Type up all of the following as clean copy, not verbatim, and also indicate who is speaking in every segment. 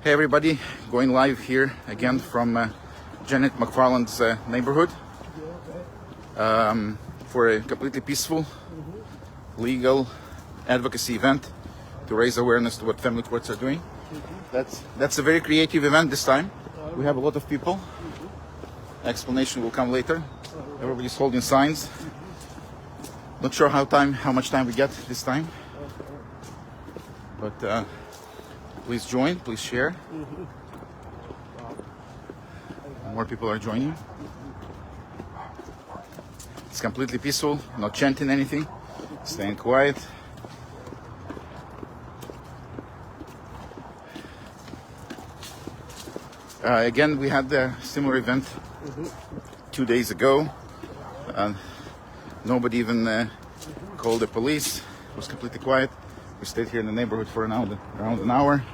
Speaker 1: Hey everybody, going live here again from Janet McFarland's neighborhood for a completely peaceful, legal advocacy event to raise awareness to what family courts are doing. That's a very creative event this time. We have a lot of people. Explanation will come later. Everybody's holding signs. Not sure how much time we get this time, but please join, please share. More people are joining. It's completely peaceful, not chanting anything, staying quiet. Again, we had a similar event 2 days ago. Nobody even called the police. It was completely quiet. We stayed here in the neighborhood for around an hour.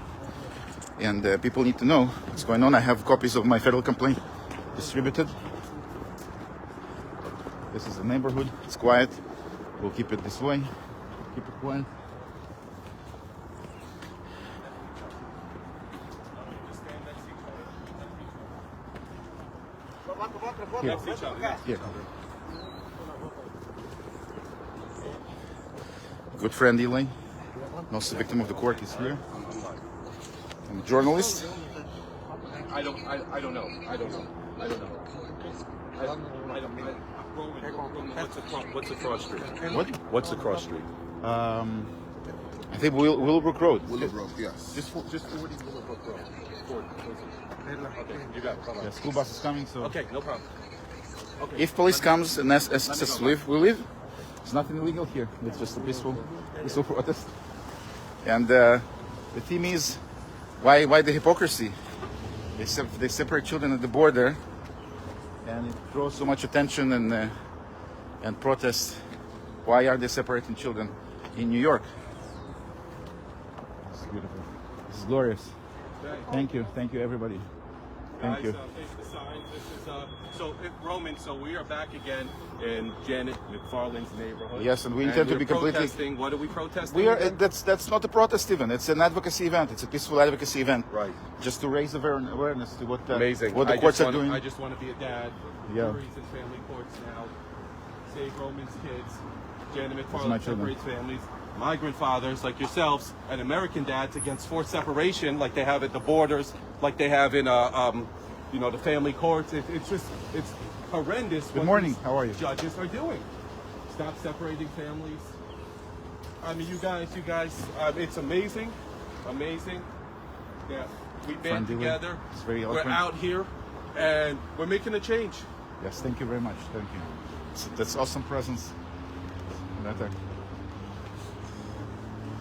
Speaker 1: And people need to know what's going on. I have copies of my federal complaint distributed. This is the neighborhood. It's quiet. We'll keep it this way. Keep it quiet. Here. Good friend Eli, also victim of the court, is here. I'm a journalist.
Speaker 2: I don't know. What's across street?
Speaker 1: What?
Speaker 2: What's across street?
Speaker 1: I think Willowbrook Road.
Speaker 3: Willowbrook, yes.
Speaker 2: Just forward Willowbrook Road. Okay, you got it.
Speaker 1: Yeah, school bus is coming, so.
Speaker 2: Okay, no problem. Okay.
Speaker 1: If police comes and asks us to leave, we leave. There's nothing illegal here. It's just a peaceful protest. And the theme is why the hypocrisy? They separate children at the border, and it draws so much attention and protest. Why are they separating children in New York? This is beautiful. This is glorious. Thank you everybody. Thank you.
Speaker 2: Face the signs. This is Roman. So we are back again in Janet McFarland's neighborhood.
Speaker 1: Yes, and we intend to be completely.
Speaker 2: What are we protesting?
Speaker 1: We are. That's not a protest event. It's an advocacy event. It's a peaceful advocacy event.
Speaker 2: Right.
Speaker 1: Just to raise awareness to what
Speaker 2: Amazing.
Speaker 1: what the courts are doing.
Speaker 2: I just want to be a dad.
Speaker 1: Yeah.
Speaker 2: Juries and family courts now. Save Roman's kids. Janet McFarland separates families. Migrant fathers like yourselves and American dads against forced separation, like they have at the borders, like they have in the family courts. It's horrendous.
Speaker 1: Good morning. How are you?
Speaker 2: Judges are doing. Stop separating families. I mean, you guys. It's amazing. Yeah, we band together.
Speaker 1: It's very
Speaker 2: We're
Speaker 1: eloquent.
Speaker 2: out here, and we're making a change.
Speaker 1: Yes, thank you very much. Thank you. That's awesome presence.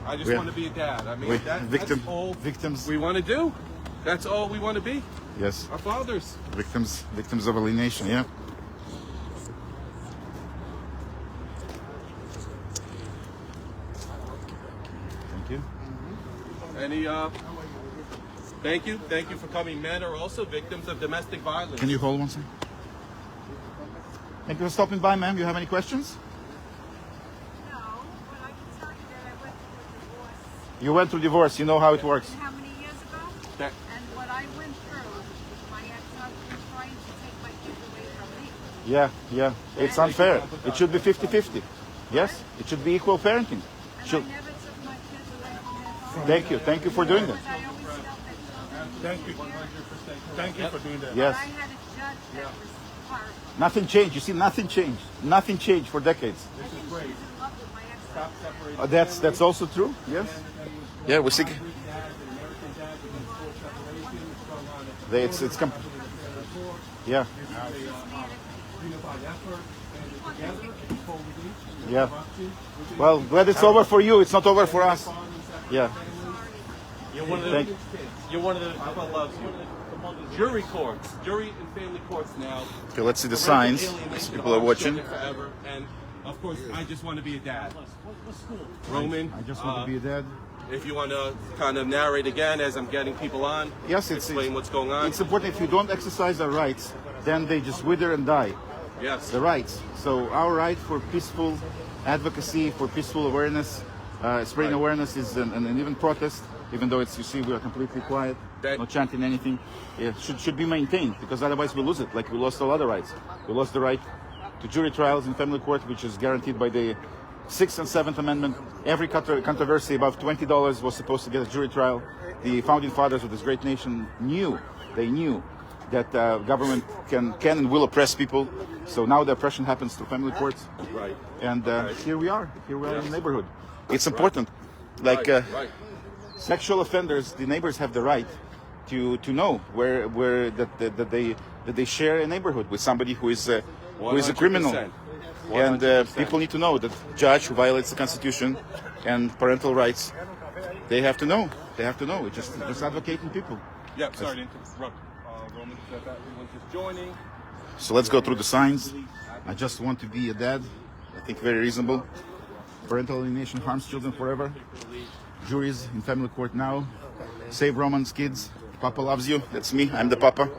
Speaker 2: I just want to be a dad. I mean, that's all
Speaker 1: victims.
Speaker 2: we want to do. That's all we want to be.
Speaker 1: Yes.
Speaker 2: Our fathers.
Speaker 1: Victims of alienation. Yeah. Thank you.
Speaker 2: Thank you for coming. Men are also victims of domestic violence.
Speaker 1: Can you hold one second? Thank you for stopping by, ma'am. You have any questions?
Speaker 4: No, but I can tell you that I went through a divorce.
Speaker 1: You went through divorce. You know how it works.
Speaker 4: And how many years ago? And what I went through, my ex-husband trying to take my kids away from me.
Speaker 1: Yeah. It's unfair. It should be 50-50. Yes, it should be equal parenting.
Speaker 4: And
Speaker 1: Should.
Speaker 4: I never took my kids away from their home.
Speaker 1: Thank you for doing that.
Speaker 4: Because I always felt that children
Speaker 2: Thank you. 100%. Thank you for doing that.
Speaker 1: Yes.
Speaker 4: I had a judge that was horrible.
Speaker 1: Nothing changed. You see, nothing changed. Nothing changed for decades.
Speaker 2: This is great.
Speaker 4: In love with my
Speaker 2: Stop
Speaker 4: ex-husband.
Speaker 2: separating.
Speaker 1: That's also true. Yes. Yeah, we see. Yeah. Yeah. Well, glad it's over for you. It's not over for us. Yeah.
Speaker 2: You're one of the. You're one of the. God loves you. Jury and family courts now.
Speaker 1: Okay, let's see the signs. People are watching.
Speaker 2: Forever. And of course, I just want to be a dad. Roman.
Speaker 1: I just want to be a dad.
Speaker 2: If you want to kind of narrate again as I'm getting people on,
Speaker 1: yes,
Speaker 2: explain what's going on.
Speaker 1: It's important. If you don't exercise our rights, then they just wither and die.
Speaker 2: Yes.
Speaker 1: The rights. So our right for peaceful advocacy, for peaceful awareness, spreading awareness is an even protest. even though it's, you see, we are completely quiet,
Speaker 2: That-
Speaker 1: not chanting anything. It should be maintained, because otherwise we lose it, like we lost all other rights. We lost the right to jury trials in family court, which is guaranteed by the 6th and 7th Amendment. Every controversy above $20 was supposed to get a jury trial. The founding fathers of this great nation knew that government can and will oppress people. So now the oppression happens through family courts.
Speaker 2: Right.
Speaker 1: And here we are in the neighborhood. It's important. Like
Speaker 2: Right.
Speaker 1: sexual offenders, the neighbors have the right to know where that they share a neighborhood with somebody who is a criminal.
Speaker 2: 100%.
Speaker 1: And
Speaker 2: 100%.
Speaker 1: people need to know that judge who violates the Constitution and parental rights, they have to know. They have to know. It's just advocating people.
Speaker 2: Yep, sorry to interrupt. Roman said that everyone's just joining.
Speaker 1: So let's go through the signs. I just want to be a dad. I think very reasonable. Parental alienation harms children forever. Juries in family court now. Save Roman's kids. Papa loves you. That's me. I'm the papa.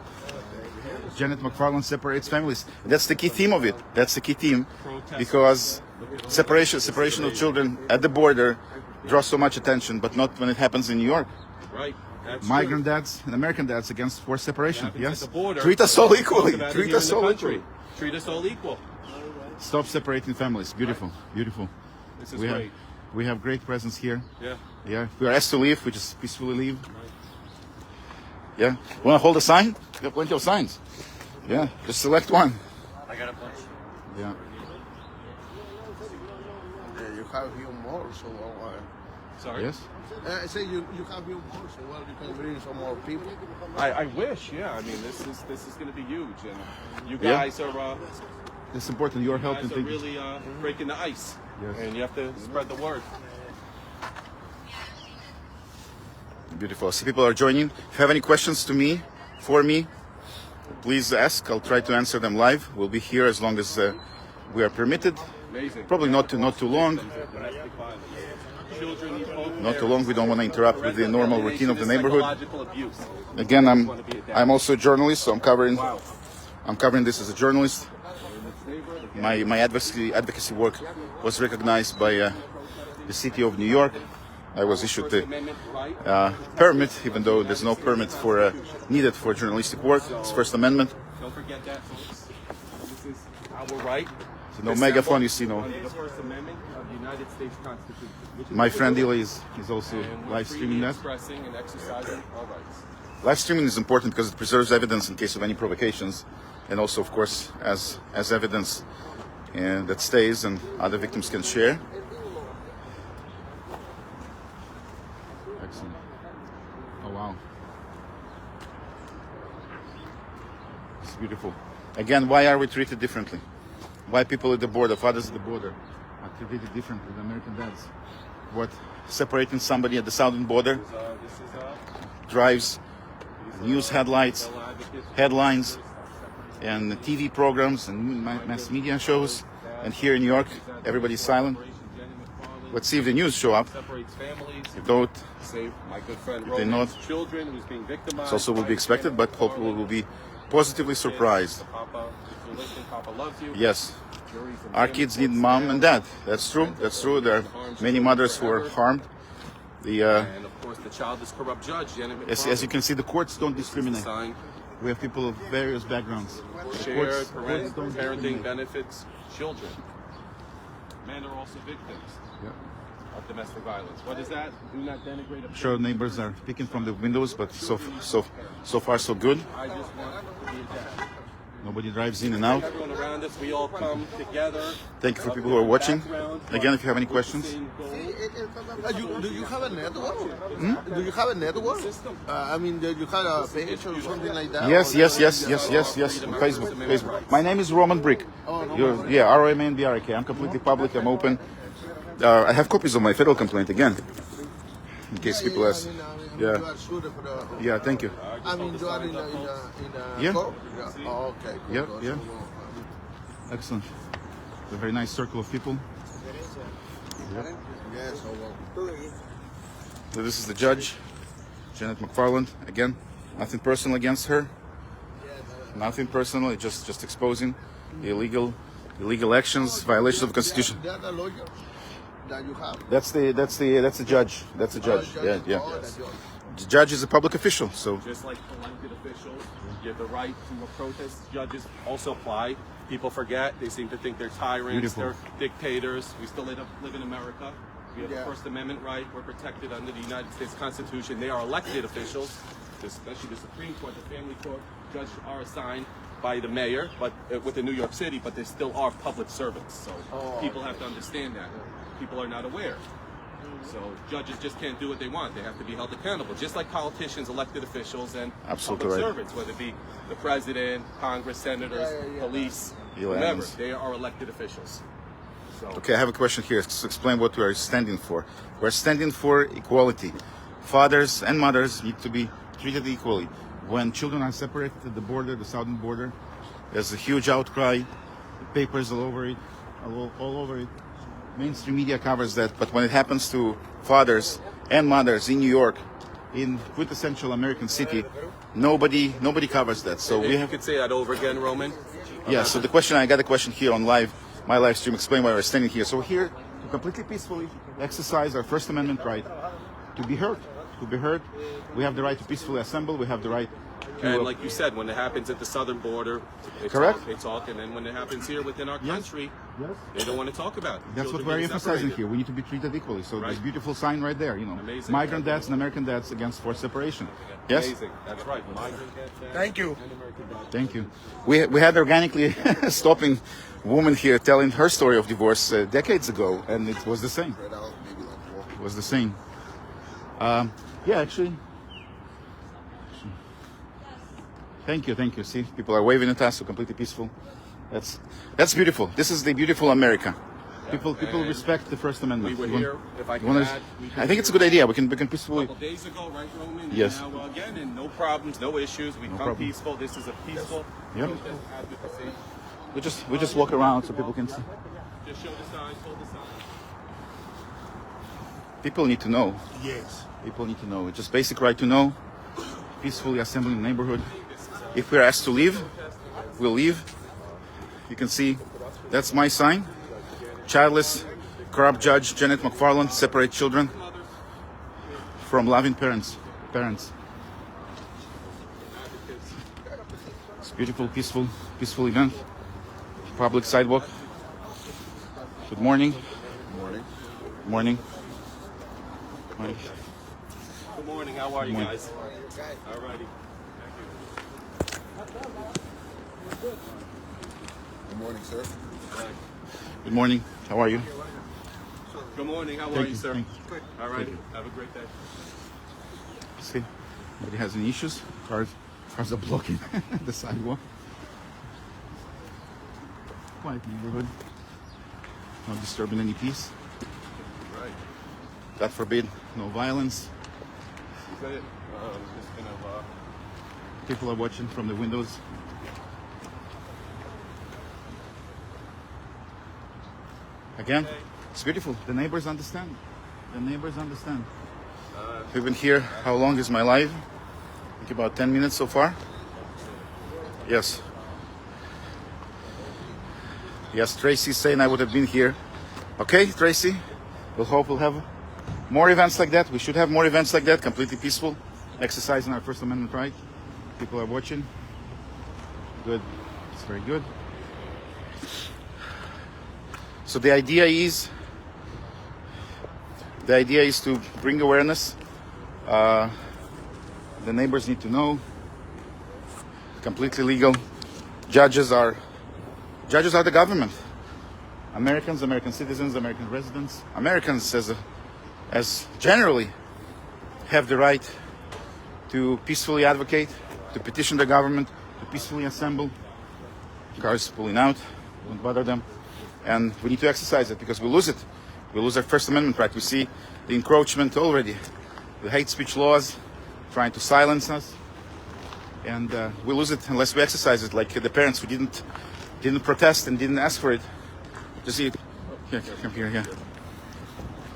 Speaker 1: Janet McFarland separates families. That's the key theme of it. That's the key theme, because separation of children at the border draws so much attention, but not when it happens in New York.
Speaker 2: Right. That's
Speaker 1: Migrant
Speaker 2: true.
Speaker 1: dads and American dads against forced separation.
Speaker 2: Happens
Speaker 1: Yes.
Speaker 2: at the border.
Speaker 1: Treat us all equally.
Speaker 2: Talk about it
Speaker 1: Treat
Speaker 2: here
Speaker 1: us
Speaker 2: in the
Speaker 1: all
Speaker 2: country.
Speaker 1: equally.
Speaker 2: Treat us all equal.
Speaker 1: Stop separating families. Beautiful. Beautiful.
Speaker 2: This is
Speaker 1: We
Speaker 2: great.
Speaker 1: have great presence here.
Speaker 2: Yeah.
Speaker 1: Yeah. We are asked to leave. We just peacefully leave. Yeah. Want to hold a sign? We have plenty of signs. Yeah. Just select one.
Speaker 3: I got a bunch.
Speaker 1: Yeah.
Speaker 5: You have here more, so
Speaker 2: Sorry.
Speaker 1: Yes.
Speaker 5: I say you have here more, so you can bring some more people.
Speaker 2: I wish. Yeah. I mean, this is going to be huge, and you
Speaker 1: Yeah.
Speaker 2: guys are.
Speaker 1: It's important. Your help
Speaker 2: guys
Speaker 1: and
Speaker 2: are
Speaker 1: thinking.
Speaker 2: really breaking the ice,
Speaker 1: Yes.
Speaker 2: and you have to spread the word.
Speaker 1: Beautiful. So people are joining. If you have any questions to me, for me, please ask. I'll try to answer them live. We'll be here as long as we are permitted.
Speaker 2: Amazing.
Speaker 1: Probably not too long.
Speaker 2: Domestic violence. Children need both
Speaker 1: Not too long. We don't want to interrupt with the normal routine of the neighborhood.
Speaker 2: Psychological abuse.
Speaker 1: Again, I'm also a journalist, so I'm covering this as a journalist. My advocacy work was recognized by the city of New York. I was issued the
Speaker 2: Amendment, right?
Speaker 1: permit, even though there's no permit for needed for journalistic work. It's First Amendment.
Speaker 2: Don't forget that, folks. This is our right.
Speaker 1: So no megaphone, you see, no.
Speaker 2: Under the First Amendment of the United States Constitution. which is
Speaker 1: My
Speaker 2: the
Speaker 1: friend
Speaker 2: bill,
Speaker 1: Eli is also
Speaker 2: and we're
Speaker 1: live
Speaker 2: freely
Speaker 1: streaming that.
Speaker 2: expressing and exercising our rights.
Speaker 1: Live streaming is important because it preserves evidence in case of any provocations, and also, of course, as evidence that stays and other victims can share. Excellent. Oh wow, it's beautiful. Again, why are we treated differently? Why people at the border, fathers at the border, are treated differently than American dads? What separating somebody at the southern border
Speaker 2: This is
Speaker 1: drives news headlines, and TV programs and mass media shows. And here in New York, everybody's silent. Let's see if the news show up.
Speaker 2: separates families.
Speaker 1: If don't,
Speaker 2: Save my good friend
Speaker 1: they
Speaker 2: Roman's
Speaker 1: not-
Speaker 2: children who's being victimized.
Speaker 1: it also will
Speaker 2: by
Speaker 1: be expected, but hopefully we'll be positively surprised.
Speaker 2: Papa, if you listen, Papa loves you.
Speaker 1: Yes,
Speaker 2: Juries and
Speaker 1: our
Speaker 2: family
Speaker 1: kids need
Speaker 2: courts
Speaker 1: mom
Speaker 2: now.
Speaker 1: and dad. That's true. That's true. There are many mothers who are harmed.
Speaker 2: And of course, the childless corrupt judge, Janet McFarland.
Speaker 1: As you can see, the courts don't discriminate.
Speaker 2: Sign,
Speaker 1: We have people of various backgrounds.
Speaker 2: shared
Speaker 1: Courts don't
Speaker 2: parenting
Speaker 1: discriminate.
Speaker 2: benefits children. Men are also victims
Speaker 1: Yeah.
Speaker 2: of domestic violence. What is that? Do not denigrate a
Speaker 1: Sure, neighbors are peeking from the windows, but so far so good.
Speaker 2: I just want to be a dad.
Speaker 1: Nobody drives in and out.
Speaker 2: Everyone around us, we all come together.
Speaker 1: Thank you for people who are watching. Again, if you have any questions.
Speaker 5: Do you have a network? Do you have a network? I mean, do you have a page or something like that?
Speaker 1: Yes,
Speaker 5: Or-
Speaker 1: yes. On Facebook. My name is Roman Brick. ROMANBRIK. I'm completely public. I'm open. I have copies of my federal complaint again, in case people ask.
Speaker 5: You
Speaker 1: Yeah,
Speaker 5: are suited for the.
Speaker 1: yeah. Thank you.
Speaker 5: I mean, you are in a
Speaker 1: Yeah.
Speaker 5: court? Yeah. Oh, okay. Cool,
Speaker 1: Yeah,
Speaker 5: cool.
Speaker 1: yeah. Excellent. It's a very nice circle of people.
Speaker 5: Yes.
Speaker 1: So this is the judge, Janet McFarland. Again, nothing personal against her. Nothing personal. It's just exposing illegal actions, violations of the Constitution.
Speaker 5: They are the lawyers. that you have?
Speaker 1: That's the judge. That's the judge. Yeah, yeah.
Speaker 5: Oh, the judge.
Speaker 1: The judge is a public official, so
Speaker 2: Just like elected officials, you have the right to protest. Judges also apply. People forget. They seem to think they're tyrants,
Speaker 1: Beautiful.
Speaker 2: they're dictators. We still live in America. We have
Speaker 5: Yeah.
Speaker 2: the First Amendment right. We're protected under the United States Constitution. They are elected officials, especially the Supreme Court, the Family Court. Judges are assigned by the mayor, but with the New York City, but they still are public servants. So people have to understand that. People are not aware. So judges just can't do what they want. They have to be held accountable, just like politicians, elected officials, and
Speaker 1: Absolutely
Speaker 2: public
Speaker 1: right.
Speaker 2: servants, whether it be the president, Congress, senators, police,
Speaker 1: Elons.
Speaker 2: whomever. They are elected officials. So
Speaker 1: okay, I have a question here to explain what we are standing for. We're standing for equality. Fathers and mothers need to be treated equally. When children are separated at the border, the southern border, there's a huge outcry. The papers all over it, all over it. Mainstream media covers that, but when it happens to fathers and mothers in New York, in quintessential American city, nobody covers that. So
Speaker 2: if
Speaker 1: we
Speaker 2: you
Speaker 1: have,
Speaker 2: could say that over again, Roman.
Speaker 1: yeah. So the question, I got a question here on my live stream. Explain why we're standing here. So we're here to completely peacefully exercise our First Amendment right to be heard. To be heard, we have the right to peacefully assemble. We have the right to.
Speaker 2: And like you said, when it happens at the southern border,
Speaker 1: Correct.
Speaker 2: They talk, and then when it happens here within our country,
Speaker 1: Yes.
Speaker 2: they don't want to talk about it.
Speaker 1: That's what
Speaker 2: Children
Speaker 1: we're
Speaker 2: being
Speaker 1: emphasizing
Speaker 2: separated.
Speaker 1: here. We need to be treated equally. So
Speaker 2: Right.
Speaker 1: this beautiful sign right there, you know,
Speaker 2: Amazing.
Speaker 1: migrant dads and American dads against forced separation. Yes.
Speaker 2: Amazing. That's right. Migrant dads
Speaker 5: Thank you.
Speaker 2: and American dads.
Speaker 1: Thank you. We had organically stopping woman here telling her story of divorce decades ago, and it was the same.
Speaker 5: Spread out, maybe like four.
Speaker 1: It was the same. Yeah, actually. Thank you. See, people are waving at us, so completely peaceful. That's beautiful. This is the beautiful America. People
Speaker 2: and
Speaker 1: respect the First Amendment.
Speaker 2: We were
Speaker 1: You want-
Speaker 2: here, if I
Speaker 1: you
Speaker 2: can
Speaker 1: wanna-
Speaker 2: add.
Speaker 1: I think it's a good idea. We can
Speaker 2: A
Speaker 1: peacefully.
Speaker 2: couple days ago, right, Roman?
Speaker 1: Yes.
Speaker 2: And now again, and no problems, no issues. We come
Speaker 1: problem.
Speaker 2: peaceful. This is a peaceful
Speaker 1: Yep.
Speaker 2: protest advocacy.
Speaker 1: We just walk around so people can see.
Speaker 2: Just show the signs, hold the signs.
Speaker 1: People need to know.
Speaker 5: Yes.
Speaker 1: People need to know. It's just basic right to know. Peacefully assembling the neighborhood. If we're asked to leave, we'll leave. You can see that's my sign. Childless, corrupt judge Janet McFarland, separate children from loving parents. It's beautiful, peaceful event. Public sidewalk. Good morning.
Speaker 5: Morning.
Speaker 1: Morning.
Speaker 2: Good morning. How are you
Speaker 1: morning.
Speaker 2: guys? All righty.
Speaker 5: Good morning, sir.
Speaker 1: Good morning. How are you?
Speaker 2: Good morning. How are
Speaker 1: Thank
Speaker 2: you,
Speaker 1: you,
Speaker 2: sir?
Speaker 1: thank
Speaker 2: All righty. Have a great day.
Speaker 1: See, nobody has any issues. Cars are blocking the sidewalk. Quiet neighborhood. Not disturbing any peace.
Speaker 2: Right.
Speaker 1: God forbid, no violence.
Speaker 2: Is that it? Just kind of,
Speaker 1: People are watching from the windows. Again, it's beautiful. The neighbors understand. We've been here. How long is my live? I think about 10 minutes so far. Yes. Yes, Tracy's saying I would have been here. Okay, Tracy. We'll hope we'll have more events like that. We should have more events like that, completely peaceful, exercising our First Amendment right. People are watching. Good. It's very good. So the idea is to bring awareness. The neighbors need to know. Completely legal. Judges are the government. Americans, American citizens, American residents, Americans as generally have the right to peacefully advocate, to petition the government, to peacefully assemble. Cars pulling out, don't bother them. And we need to exercise it because we lose it. We lose our First Amendment right. We see the encroachment already. The hate speech laws trying to silence us. And we lose it unless we exercise it, like the parents who didn't protest and didn't ask for it. Just see it. Here, come here, yeah.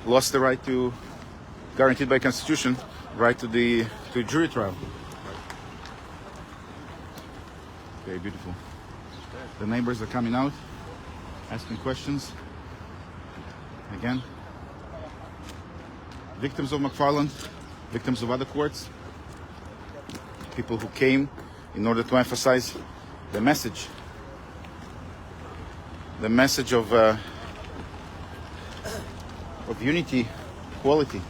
Speaker 1: Lost the right to, guaranteed by Constitution, right to jury trial. Very beautiful. The neighbors are coming out, asking questions. Again, victims of McFarland, victims of other courts, people who came in order to emphasize the message of unity, equality.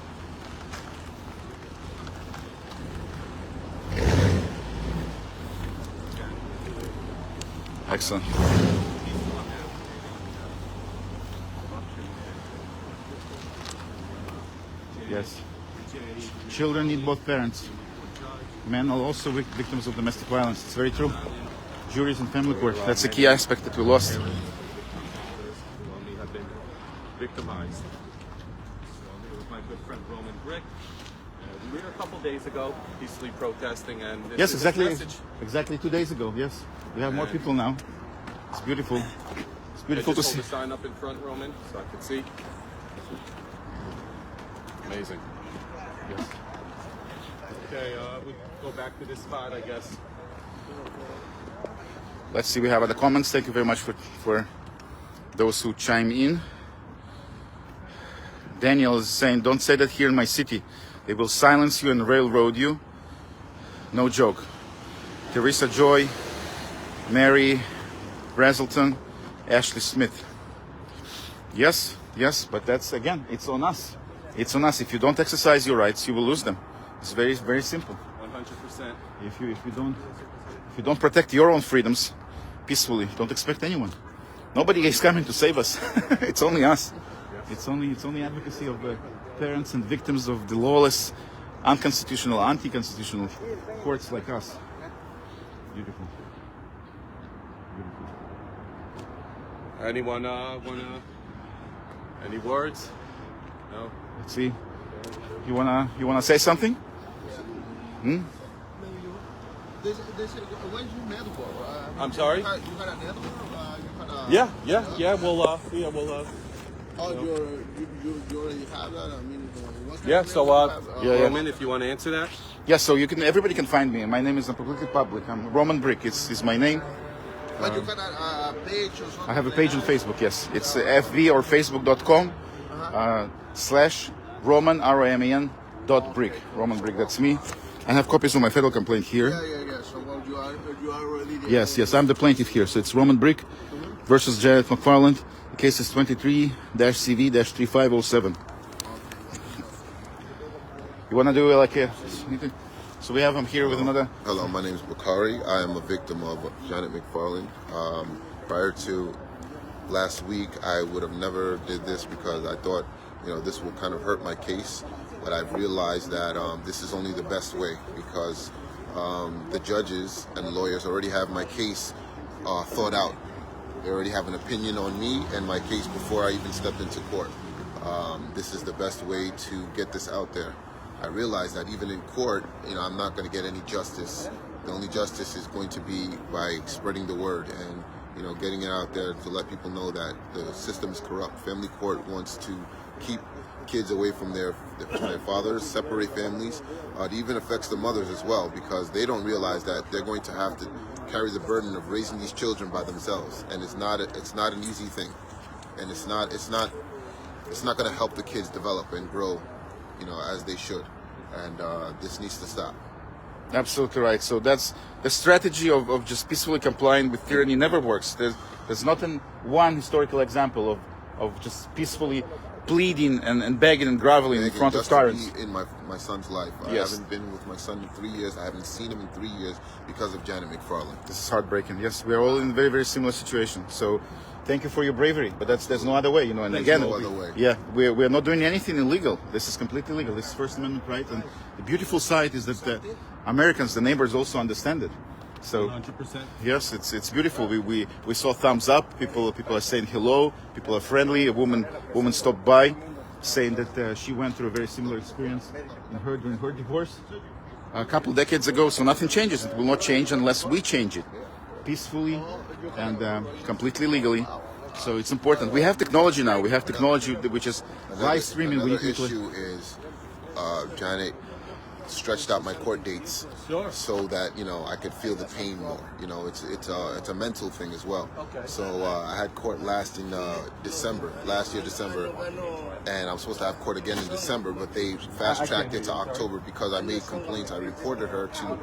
Speaker 1: Excellent. Yes. Children need both parents. Men are also victims of domestic violence. It's very true. Juries and family court. That's a key aspect that we lost.
Speaker 2: Have been victimized. It was my good friend Roman Brick. We were here a couple days ago, peacefully protesting, and this
Speaker 1: Yes,
Speaker 2: is
Speaker 1: exactly.
Speaker 2: his message.
Speaker 1: Exactly 2 days ago. Yes, we have more people now. It's beautiful. It's beautiful to
Speaker 2: I just
Speaker 1: see.
Speaker 2: hold the sign up in front, Roman, so I can see. Amazing.
Speaker 1: Yes.
Speaker 2: Okay, we go back to this spot, I guess.
Speaker 1: Let's see. We have other comments. Thank you very much for those who chime in. Daniel is saying, "Don't say that here in my city. They will silence you and railroad you." No joke. Teresa Joy, Mary Brazelton, Ashley Smith. Yes, but that's, again, it's on us. It's on us. If you don't exercise your rights, you will lose them. It's very, very simple.
Speaker 2: 100%.
Speaker 1: If you don't protect your own freedoms peacefully, don't expect anyone. Nobody is coming to save us. It's only us. It's only advocacy of parents and victims of the lawless, unconstitutional, anti-constitutional courts like us. Beautiful.
Speaker 2: Anyone any words? No.
Speaker 1: Let's see. You wanna say something?
Speaker 5: They said, when's your network?
Speaker 2: I'm sorry?
Speaker 5: You had a network?
Speaker 2: Yeah. We'll
Speaker 5: Oh, you already have that? I mean, what kind
Speaker 2: yeah.
Speaker 5: of
Speaker 2: So
Speaker 5: network you have?
Speaker 2: Roman, if you want to answer that.
Speaker 1: Yes. So everybody can find me. My name is completely public. I'm Roman Brick. It's my name.
Speaker 5: But you got a page or something?
Speaker 1: I have a
Speaker 5: like
Speaker 1: page on
Speaker 5: that?
Speaker 1: Facebook. Yes, it's fb or facebook.com /Roman ROMAN .brick. Roman Brick. That's me. I have copies of my federal complaint here.
Speaker 5: Yeah. So you are already there.
Speaker 1: Yes. I'm the plaintiff here. So it's Roman Brick versus Janet McFarland. The case is 23-CV-3507. You want to do like a... So we have him here with another...
Speaker 3: Hello, my name is Bakari. I am a victim of Janet McFarland. Prior to last week, I would have never did this because I thought, this will kind of hurt my case. But I've realized that this is only the best way because the judges and lawyers already have my case thought out. They already have an opinion on me and my case before I even stepped into court. This is the best way to get this out there. I realize that even in court, I'm not going to get any justice. The only justice is going to be by spreading the word and, getting it out there to let people know that the system is corrupt. Family court wants to keep kids away from their fathers, separate families. It even affects the mothers as well because they don't realize that they're going to have to carry the burden of raising these children by themselves, and it's not an easy thing, and it's not going to help the kids develop and grow, as they should, and this needs to stop.
Speaker 1: Absolutely right. So that's the strategy of just peacefully complying with tyranny never works. There's not one historical example of just peacefully pleading and begging and groveling in front of tyrants.
Speaker 3: In my son's life,
Speaker 1: Yes.
Speaker 3: I haven't been with my son in 3 years. I haven't seen him in 3 years because of Janet McFarland.
Speaker 1: This is heartbreaking. Yes, we are all in a very, very similar situation. So thank you for your bravery, but there's no other way, And
Speaker 3: There's
Speaker 1: again,
Speaker 3: no other way.
Speaker 1: Yeah, we're not doing anything illegal. This is completely legal. This is First Amendment right, and the beautiful side is that the Americans, the neighbors, also understand it. So
Speaker 2: 100%.
Speaker 1: yes, it's beautiful. We saw thumbs up. People are saying hello. People are friendly. A woman stopped by, saying that she went through a very similar experience during her divorce a couple decades ago. So nothing changes. It will not change unless we change it peacefully and completely legally. So it's important. We have technology now. We have technology which is live streaming.
Speaker 3: Another issue is Janet stretched out my court dates
Speaker 2: Sure.
Speaker 3: so that, you know, I could feel the pain more. You know, it's a mental thing as well.
Speaker 2: Okay.
Speaker 3: So I had court last year December, and I'm supposed to have court again in December, but they fast-tracked it to October because I made complaints. I reported her to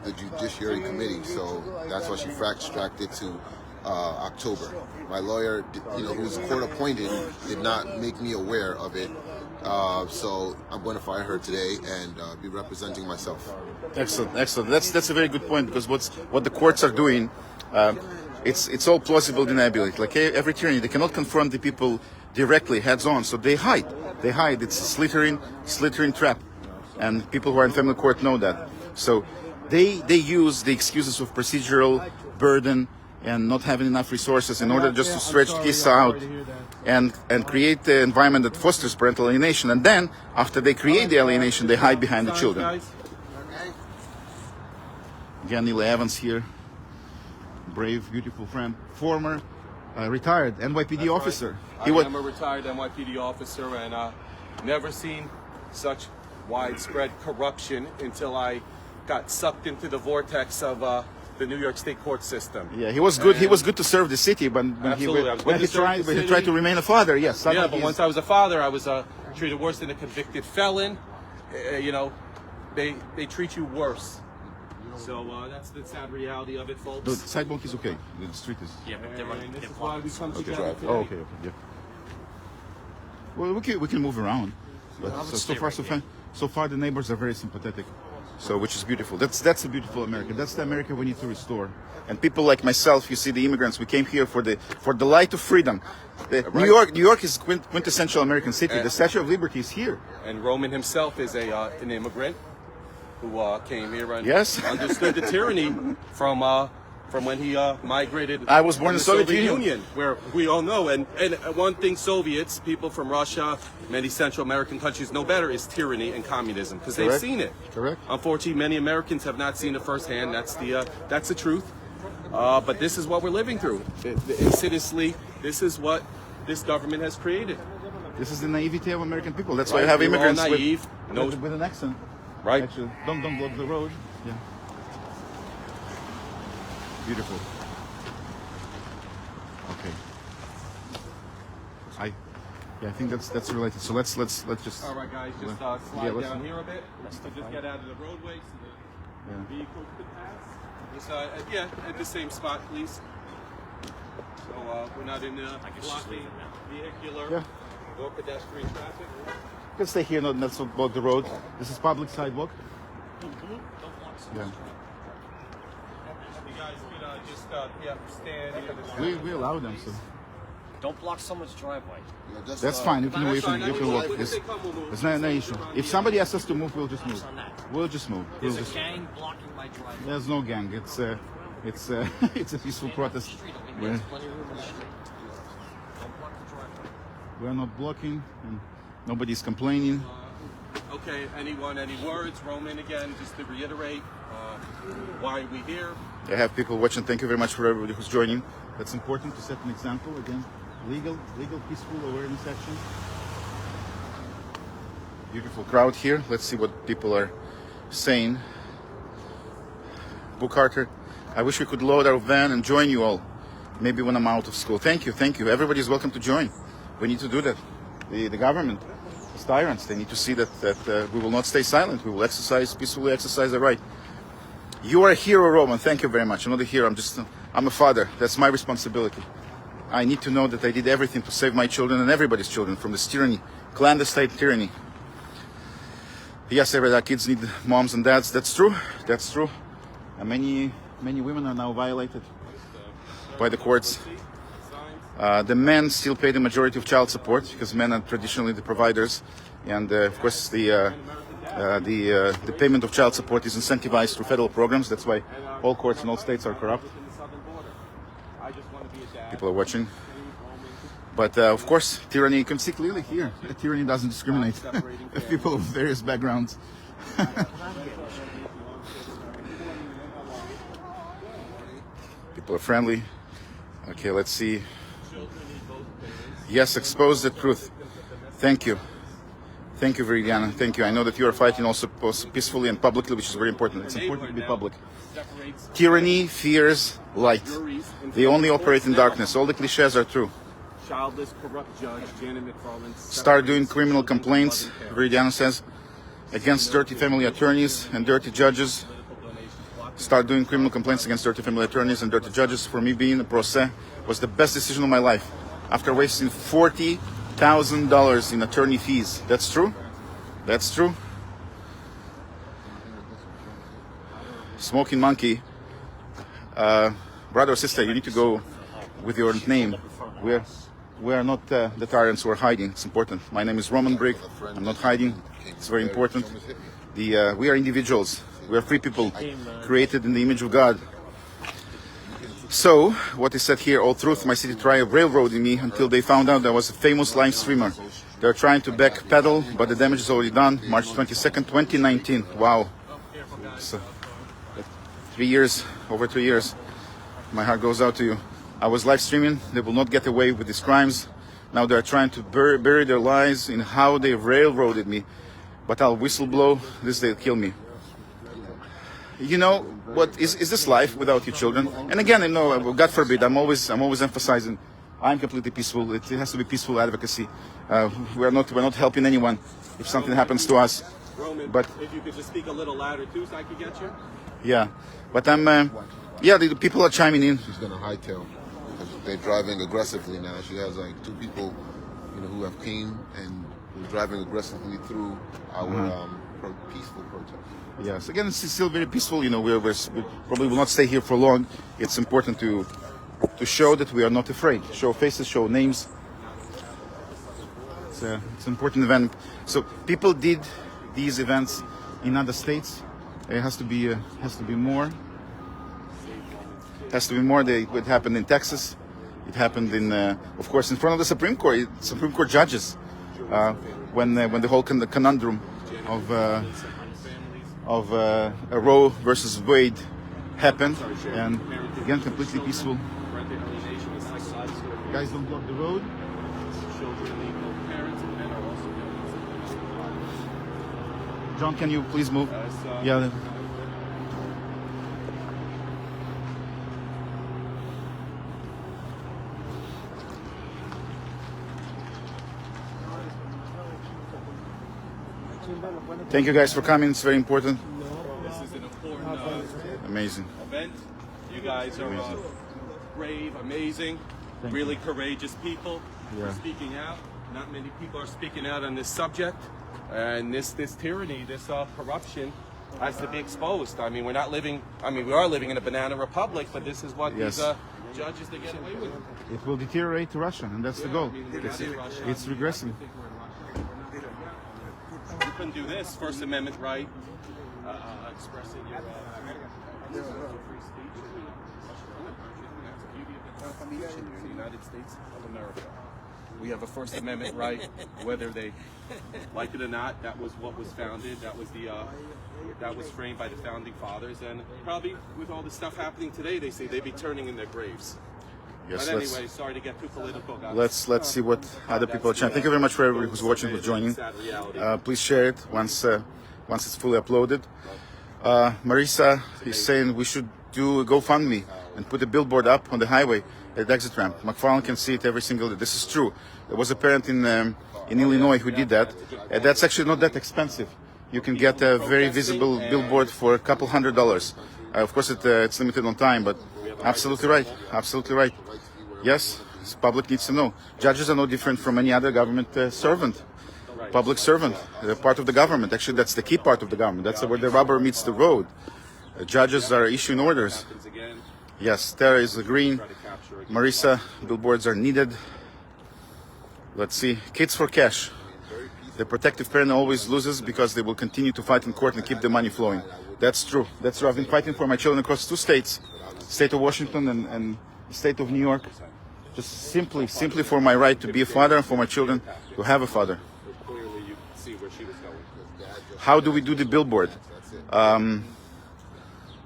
Speaker 3: the Judiciary Committee, so that's why she fast-tracked it to October. My lawyer, you know, who's court appointed, did not make me aware of it. So I'm going to fire her today and be representing myself.
Speaker 1: Excellent, excellent. That's a very good point, because what the courts are doing, it's all plausible deniability. Like every tyranny, they cannot confront the people directly, heads on, so they hide. They hide. It's a slithering trap, and people who are in family court know that. So they use the excuses of procedural burden and not having enough resources in order just to stretch cases out and create the environment that fosters parental alienation. And then, after they create the alienation, they hide behind the children. Again, Neil Evans here, brave, beautiful friend, former retired NYPD officer.
Speaker 2: I am a retired NYPD officer, and never seen such widespread corruption until I got sucked into the vortex of the New York State court system.
Speaker 1: Yeah, he was good. He was good to serve the city, but when he tried to remain a father, yes.
Speaker 2: Yeah, but once I was a father, I was treated worse than a convicted felon. You know, they treat you worse. So that's the sad reality of it, folks.
Speaker 1: The sidewalk is okay. The street is.
Speaker 6: Yeah, but they're
Speaker 2: And this is why we come
Speaker 1: Okay.
Speaker 2: together today.
Speaker 1: Oh, okay. Yeah. Well, we can move around. But so far the neighbors are very sympathetic. So, which is beautiful. That's a beautiful America. That's the America we need to restore. And people like myself, you see, the immigrants, we came here for the light of freedom. New York is quintessential American city. The Statue of Liberty is here.
Speaker 2: And Roman himself is an immigrant who came here and
Speaker 1: Yes.
Speaker 2: understood the tyranny from when he migrated.
Speaker 1: I was born in the Soviet
Speaker 2: Union, where we all know. And one thing Soviets, people from Russia, many Central American countries know better is tyranny and communism, because they've seen it.
Speaker 1: Correct.
Speaker 2: Unfortunately, many Americans have not seen it firsthand. That's the truth. But this is what we're living through. Insidiously, this is what this government has created.
Speaker 1: This is the naivety of American people. That's why you have immigrants
Speaker 2: all naive,
Speaker 1: with an accent.
Speaker 2: Right.
Speaker 1: Actually, don't block the road. Yeah. Beautiful. Okay. I think that's related. So let's just.
Speaker 2: All right, guys, just slide down here a bit. So just get out of the roadway so the vehicle could pass. Just, at the same spot, please. So we're not in blocking vehicular or pedestrian traffic.
Speaker 1: You can stay here, not so block the road. This is public sidewalk. Yeah.
Speaker 2: You guys could just stand here.
Speaker 1: We allow them, so.
Speaker 6: Don't block someone's driveway.
Speaker 1: That's fine. You can walk. There's no issue. If somebody asks us to move, we'll just move. We'll just move.
Speaker 6: There's a gang blocking my driveway.
Speaker 1: There's no gang. It's it's a peaceful protest.
Speaker 6: There's plenty of room in the street. Don't block the driveway.
Speaker 1: We're not blocking, and nobody's complaining.
Speaker 2: Okay, any words? Roman, again, just to reiterate, why are we here?
Speaker 1: I have people watching. Thank you very much for everybody who's joining. That's important to set an example. Again, legal, peaceful awareness action. Beautiful crowd here. Let's see what people are saying. Book Carter, I wish we could load our van and join you all. Maybe when I'm out of school. Thank you. Everybody's welcome to join. We need to do that. The government, these tyrants, they need to see that we will not stay silent. We will peacefully exercise the right. You are a hero, Roman. Thank you very much. I'm not a hero. I'm a father. That's my responsibility. I need to know that I did everything to save my children and everybody's children from this tyranny, clandestine tyranny. Yes, our kids need moms and dads. That's true. And many women are now violated by the courts. The men still pay the majority of child support because men are traditionally the providers, and of course the payment of child support is incentivized through federal programs. That's why all courts in all states are corrupt. People are watching. But of course, tyranny, you can see clearly here. Tyranny doesn't discriminate. People of various backgrounds. People are friendly. Okay, let's see. Yes, expose the truth. Thank you. Thank you, Viridiana. Thank you. I know that you are fighting also peacefully and publicly, which is very important. It's important to be public. Tyranny fears light. They only operate in darkness. All the cliches are true.
Speaker 2: Childless, corrupt judge, Janet McFarland.
Speaker 1: Start doing criminal complaints, Viridiana says, against dirty family attorneys and dirty judges. Start doing criminal complaints against dirty family attorneys and dirty judges. For me, being a procès was the best decision of my life. After wasting $40,000 in attorney fees. That's true? That's true. Smoking Monkey. Brother or sister, you need to go with your name. We are not the tyrants who are hiding. It's important. My name is Roman Brick. I'm not hiding. It's very important. We are individuals. We are free people created in the image of God. So, what is said here, all truth, my city tried railroading me until they found out I was a famous live streamer. They're trying to backpedal, but the damage is already done. March 22nd, 2019. Wow. So, 3 years, over 3 years. My heart goes out to you. I was live streaming. They will not get away with these crimes. Now they're trying to bury their lies in how they railroaded me. But I'll whistleblow. This they'll kill me. You know what is this life without your children? And again, I know, God forbid, I'm always emphasizing, I'm completely peaceful. It has to be peaceful advocacy. We're not helping anyone if something happens to us.
Speaker 2: Roman,
Speaker 1: but
Speaker 2: if you could just speak a little louder too, so I could get you.
Speaker 1: Yeah, but I'm. The people are chiming in.
Speaker 3: She's gonna hightail. They're driving aggressively now. She has like 2 people, who have came and were driving aggressively through our peaceful protest.
Speaker 1: Yes, again, it's still very peaceful. We probably will not stay here for long. It's important to show that we are not afraid. Show faces, show names. It's an important event. So people did these events in other states. It has to be more. Has to be more. It happened in Texas. It happened of course, in front of the Supreme Court judges, when the whole conundrum of Roe versus Wade happened, and again, completely peaceful. Guys, don't block the road. John, can you please move? Yeah. Thank you guys for coming. It's very important.
Speaker 2: This is an important
Speaker 1: amazing
Speaker 2: event. You guys are brave, amazing, really courageous people.
Speaker 1: Yeah.
Speaker 2: Speaking out. Not many people are speaking out on this subject, and this tyranny, this corruption, has to be exposed. I mean, we are living in a banana republic, but this is what these judges they get away with.
Speaker 1: It will deteriorate to Russia, and that's the goal. It's regressing.
Speaker 2: You couldn't do this First Amendment right, expressing your free speech. That's the beauty of the Constitution in the United States of America. We have a First Amendment right, whether they like it or not. That was what was founded. That was framed by the founding fathers. And probably with all the stuff happening today, they say they'd be turning in their graves.
Speaker 1: Yes,
Speaker 2: but anyway, sorry to get too political, guys.
Speaker 1: Let's see what other people are trying. Thank you very much for everyone who's watching, who's joining. Please share it once it's fully uploaded. Marisa is saying we should do a GoFundMe and put a billboard up on the highway at the exit ramp. McFarland can see it every single day. This is true. There was a parent in Illinois who did that. That's actually not that expensive. You can get a very visible billboard for a couple $100. Of course, it's limited on time, but absolutely right. Absolutely right. Yes, the public needs to know. Judges are no different from any other government servant. Public servant. They're part of the government. Actually, that's the key part of the government. That's where the rubber meets the road. Judges are issuing orders. Yes, Tara is agreeing. Marisa, billboards are needed. Let's see. Kids for cash. The protective parent always loses because they will continue to fight in court and keep the money flowing. That's true. That's true. I've been fighting for my children across 2 states. State of Washington and the state of New York. Just simply for my right to be a father and for my children to have a father. How do we do the billboard?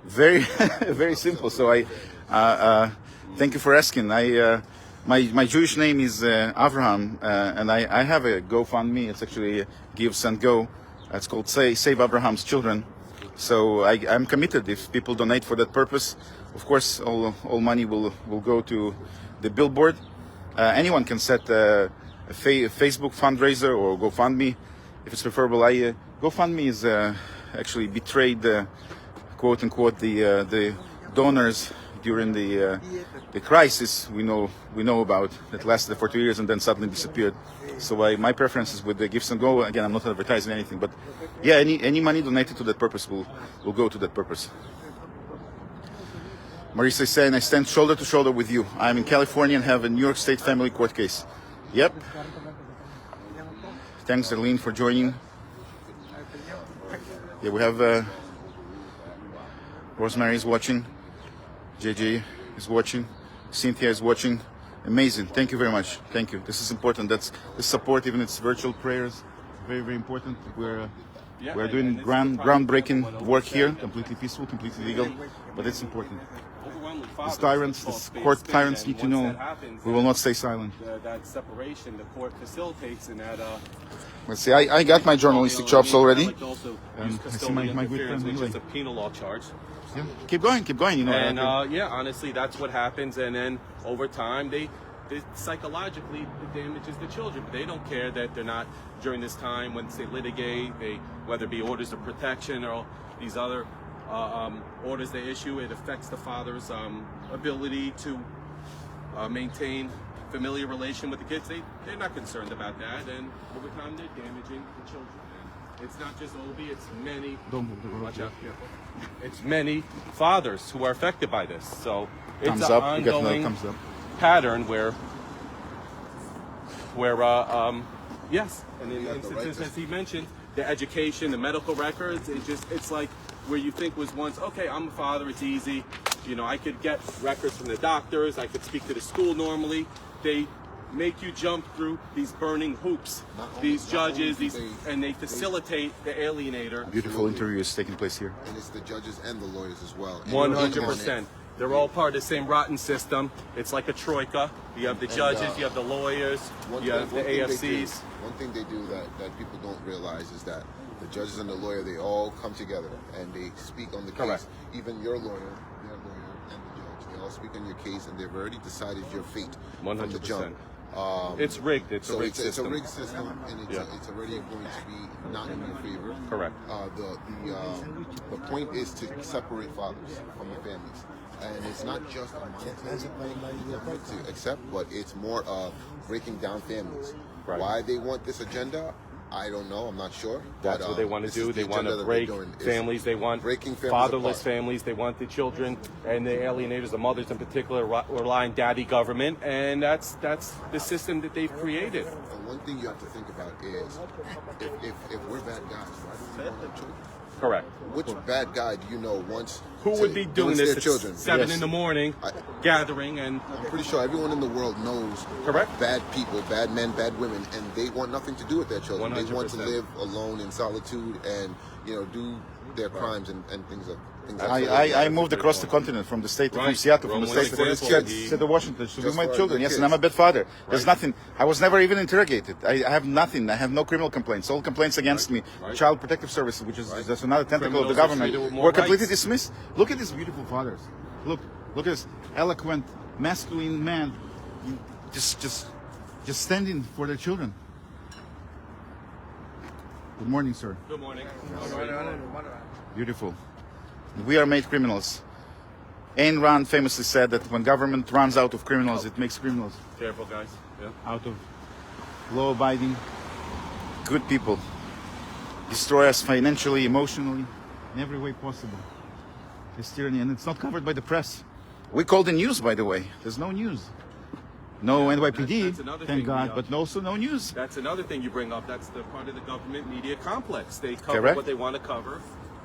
Speaker 1: Very, very simple. So thank you for asking. My Jewish name is Avraham, and I have a GoFundMe. It's actually Give and Go. It's called Save Abraham's Children. So I'm committed. If people donate for that purpose, of course, all money will go to the billboard. Anyone can set a Facebook fundraiser or GoFundMe, if it's preferable. GoFundMe is actually betrayed, quote unquote, the donors during the crisis we know about that lasted for 2 years and then suddenly disappeared. So my preference is with the Gifts and Go. Again, I'm not advertising anything, but yeah, any money donated to that purpose will go to that purpose. Marisa is saying, I stand shoulder to shoulder with you. I'm in California and have a New York State family court case. Yep. Thanks, Arlene, for joining. Yeah, we have Rosemary is watching. JJ is watching. Cynthia is watching. Amazing. Thank you very much. Thank you. This is important. That's the support, even it's virtual prayers. Very, very important. We're doing groundbreaking work here. Completely peaceful, completely legal, but it's important. These tyrants, these court tyrants need to know we will not stay silent.
Speaker 2: That separation the court facilitates, and that.
Speaker 1: Let's see. I got my journalistic chops already.
Speaker 2: And I see my good friend, which is a penal law charge.
Speaker 1: Yeah. Keep going. You know.
Speaker 2: And yeah, honestly, that's what happens. And then over time, they psychologically it damages the children. But they don't care that they're not during this time when they litigate. Whether it be orders of protection or these other orders they issue, it affects the father's ability to maintain familiar relation with the kids. They're not concerned about that, and over time they're damaging the children. And it's not just Obi, it's many.
Speaker 1: Don't move the road.
Speaker 2: Watch out, careful. It's many fathers who are affected by this. So it's an ongoing pattern where yes, and in instances as he mentioned, the education, the medical records, it's like where you think was once, okay, I'm a father, it's easy, you know, I could get records from the doctors, I could speak to the school normally. They make you jump through these burning hoops, these judges, and they facilitate the alienator.
Speaker 1: Beautiful interview is taking place here.
Speaker 3: And it's the judges and the lawyers as well.
Speaker 2: 100%. They're all part of the same rotten system. It's like a troika. You have the judges, you have the lawyers, you have the AFCs.
Speaker 3: One thing they do that people don't realize is that the judges and the lawyer, they all come together and they speak on the case.
Speaker 2: Correct.
Speaker 3: Even your lawyer, their lawyer, and the judge, they all speak on your case, and they've already decided your fate
Speaker 2: 100%.
Speaker 3: from the jump.
Speaker 2: It's rigged. It's a rigged
Speaker 3: It's
Speaker 2: system.
Speaker 3: a rigged system, and it's already going to be not in your favor.
Speaker 2: Correct.
Speaker 3: The point is to separate fathers from the families. And it's not just a monetary thing to accept, but it's more of breaking down families.
Speaker 2: Right.
Speaker 3: Why they want this agenda, I don't know. I'm not sure.
Speaker 2: That's what they want to do. They want to break families. They want fatherless families. They want the children and the alienators, the mothers in particular, rely on daddy government, and that's the system that they've created.
Speaker 3: And one thing you have to think about is, if we're bad guys, why do we want our children?
Speaker 2: Correct.
Speaker 3: Which bad guy do you know wants
Speaker 2: who would be doing this at
Speaker 3: children?
Speaker 2: 7 in the morning, gathering, and
Speaker 3: I'm pretty sure everyone in the world knows bad people, bad men, bad women, and they want nothing to do with their children.
Speaker 2: 100%.
Speaker 3: They want to live alone in solitude and do their crimes and things like that.
Speaker 1: I moved across the continent from the state from Seattle, from the state of Washington to with my children. Yes, and I'm a bad father. There's nothing. I was never even interrogated. I have nothing. I have no criminal complaints. All complaints against me. Child Protective Services, which is just another tentacle of the government, were completely dismissed. Look at these beautiful fathers. Look at this eloquent, masculine man, just standing for their children. Good morning, sir.
Speaker 2: Good morning.
Speaker 1: Beautiful. We are made criminals. Ayn Rand famously said that when government runs out of criminals, it makes criminals.
Speaker 2: Careful, guys. Yeah.
Speaker 1: Out of law-abiding, good people. Destroy us financially, emotionally, in every way possible. It's tyranny, and it's not covered by the press. We call the news, by the way. There's no news. No NYPD, thank God, but also no news.
Speaker 2: That's another thing you bring up. That's the part of the government media complex. They cover what they want to cover.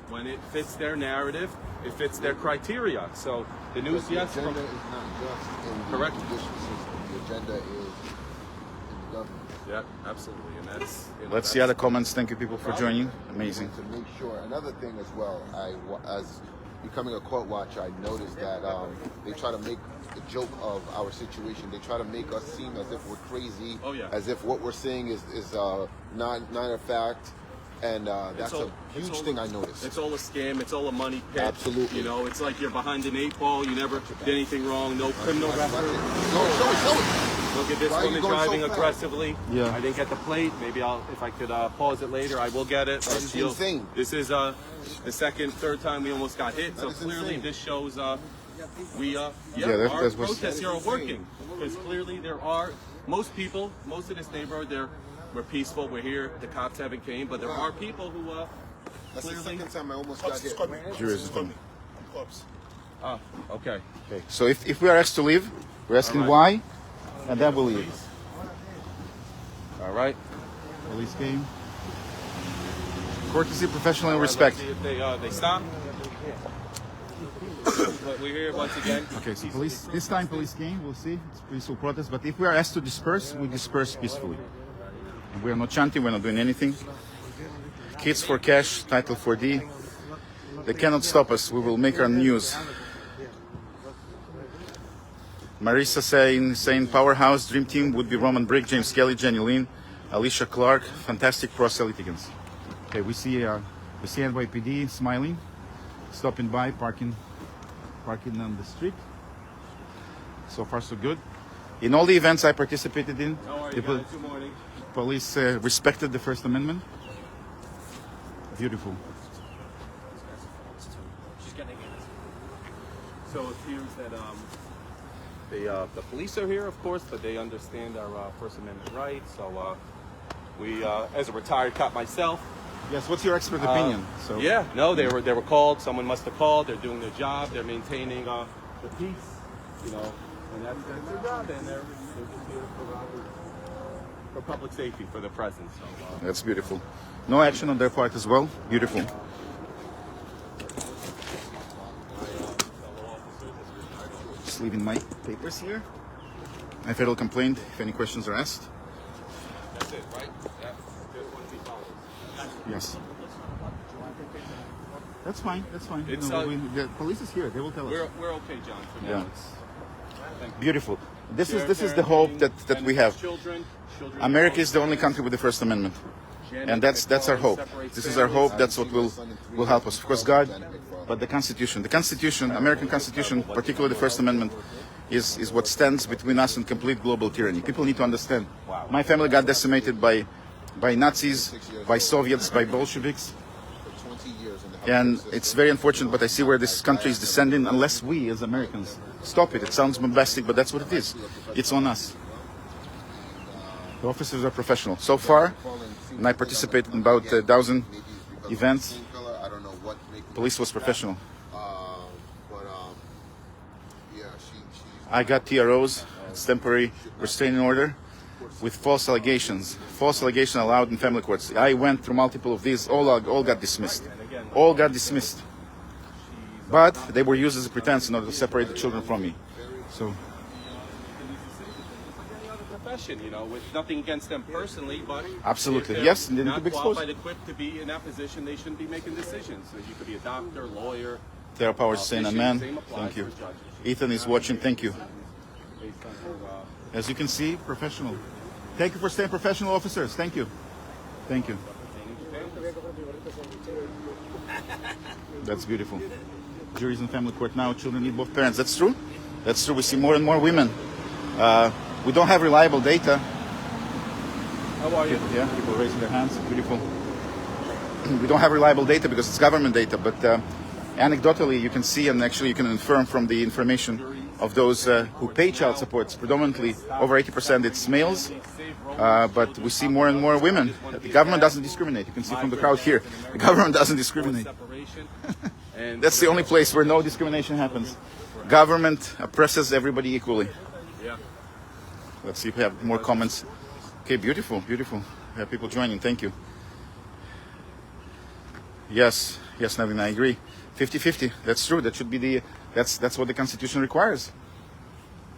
Speaker 2: When it fits their narrative, it fits their criteria. So the news, yes.
Speaker 3: The agenda is not just in the judicial system. The agenda is in the government.
Speaker 2: Yeah, absolutely. And that's.
Speaker 1: Let's see other comments. Thank you, people, for joining. Amazing.
Speaker 3: To make sure. Another thing as well, as becoming a court watcher, I noticed that they try to make a joke of our situation. They try to make us seem as if we're crazy, as if what we're saying is not a fact. And that's a huge thing I noticed.
Speaker 2: It's all a scam. It's all a money pit.
Speaker 3: Absolutely.
Speaker 2: You know, it's like you're behind an 8 ball. You never did anything wrong. No criminal record.
Speaker 3: Show it.
Speaker 2: Look at this woman driving
Speaker 3: so
Speaker 2: aggressively.
Speaker 1: Yeah.
Speaker 2: I didn't get the plate. Maybe if I could pause it later, I will get it.
Speaker 3: This is insane.
Speaker 2: This is the second, third time we almost got hit. So clearly
Speaker 3: insane.
Speaker 2: this shows our
Speaker 1: that's
Speaker 2: protests here are working. Because clearly there are most of this neighborhood, we're peaceful. We're here. The cops haven't came, but there are people who
Speaker 3: That's
Speaker 2: clearly.
Speaker 3: the second time I almost got hit.
Speaker 1: Juries is coming.
Speaker 2: Okay.
Speaker 1: Okay. So if we are asked to leave, we're asking why, and then we'll leave.
Speaker 2: All right.
Speaker 1: Police came. Courtesy, professional, and respect.
Speaker 2: Let's see if they stop. But we're here once again.
Speaker 1: Okay, so police, this time police came, we'll see, it's peaceful protest, but if we are asked to disperse, we disperse peacefully. We are not chanting, we're not doing anything. Kids for cash, Title 4D. They cannot stop us, we will make our news. Marissa saying powerhouse, dream team would be Roman Brick, James Kelly, Jenny Lynn, Alicia Clark, fantastic pros litigants. Okay, we see NYPD smiling, stopping by, parking on the street. So far so good. In all the events I participated in,
Speaker 2: How are you guys? Good morning.
Speaker 1: police respected the First Amendment. Beautiful.
Speaker 2: So it appears that the police are here, of course, but they understand our First Amendment rights. So we, as a retired cop myself.
Speaker 1: Yes, what's your expert opinion? So
Speaker 2: Yeah, no, they were called. Someone must have called. They're doing their job. They're maintaining the peace, you know, and that's their job. And they're just here for public safety, for the presence. So,
Speaker 1: that's beautiful. No action on their part as well. Beautiful. Just leaving my papers here. My federal complaint, if any questions are asked.
Speaker 2: that's it, right? That's just what we follow.
Speaker 1: Yes. That's fine. That's fine.
Speaker 2: It's,
Speaker 1: the police is here. They will tell us.
Speaker 2: We're okay, John. For now.
Speaker 1: Yeah.
Speaker 2: Thank you.
Speaker 1: Beautiful. This is the hope that we have.
Speaker 2: Children
Speaker 1: America is the only country with the First Amendment, and that's our hope. This is our hope. That's what will help us. Of course, God, but the Constitution, American Constitution, particularly the First Amendment, is what stands between us and complete global tyranny. People need to understand. My family got decimated by Nazis, by Soviets, by Bolsheviks. And it's very unfortunate, but I see where this country is descending unless we, as Americans, stop it. It sounds bombastic, but that's what it is. It's on us. The officers are professional. So far, and I participated in about 1,000 events, police was professional. I got TROs, it's temporary restraining order, with false allegations. False allegation allowed in family courts. I went through multiple of these, all got dismissed. All got dismissed. But they were used as a pretense in order to separate the children from me. So
Speaker 2: profession, you know, with nothing against them personally, but
Speaker 1: absolutely,
Speaker 2: if they're
Speaker 1: yes, they need to
Speaker 2: not
Speaker 1: be exposed.
Speaker 2: qualified, equipped to be in that position, they shouldn't be making decisions. So you could be a doctor, lawyer.
Speaker 1: There are powers saying amen.
Speaker 2: Same applies
Speaker 1: Thank you.
Speaker 2: for judges.
Speaker 1: Ethan is watching. Thank you.
Speaker 2: Based on their,
Speaker 1: As you can see, professional. Thank you for staying professional, officers. Thank you. Thank you. That's beautiful. Juries in family court now. Children need both parents. That's true. That's true. We see more and more women. We don't have reliable data.
Speaker 2: How are you?
Speaker 1: Yeah, people raising their hands. Beautiful. We don't have reliable data because it's government data, but anecdotally you can see, and actually you can infer from the information of those who pay child support, predominantly over 80% it's males, but we see more and more women. The government doesn't discriminate. You can see from the crowd here, the government doesn't discriminate. That's the only place where no discrimination happens. Government oppresses everybody equally.
Speaker 2: Yeah.
Speaker 1: Let's see if we have more comments. Okay, beautiful, beautiful. We have people joining. Thank you. Yes, Navin, I agree. 50-50. That's true. That should be that's what the Constitution requires.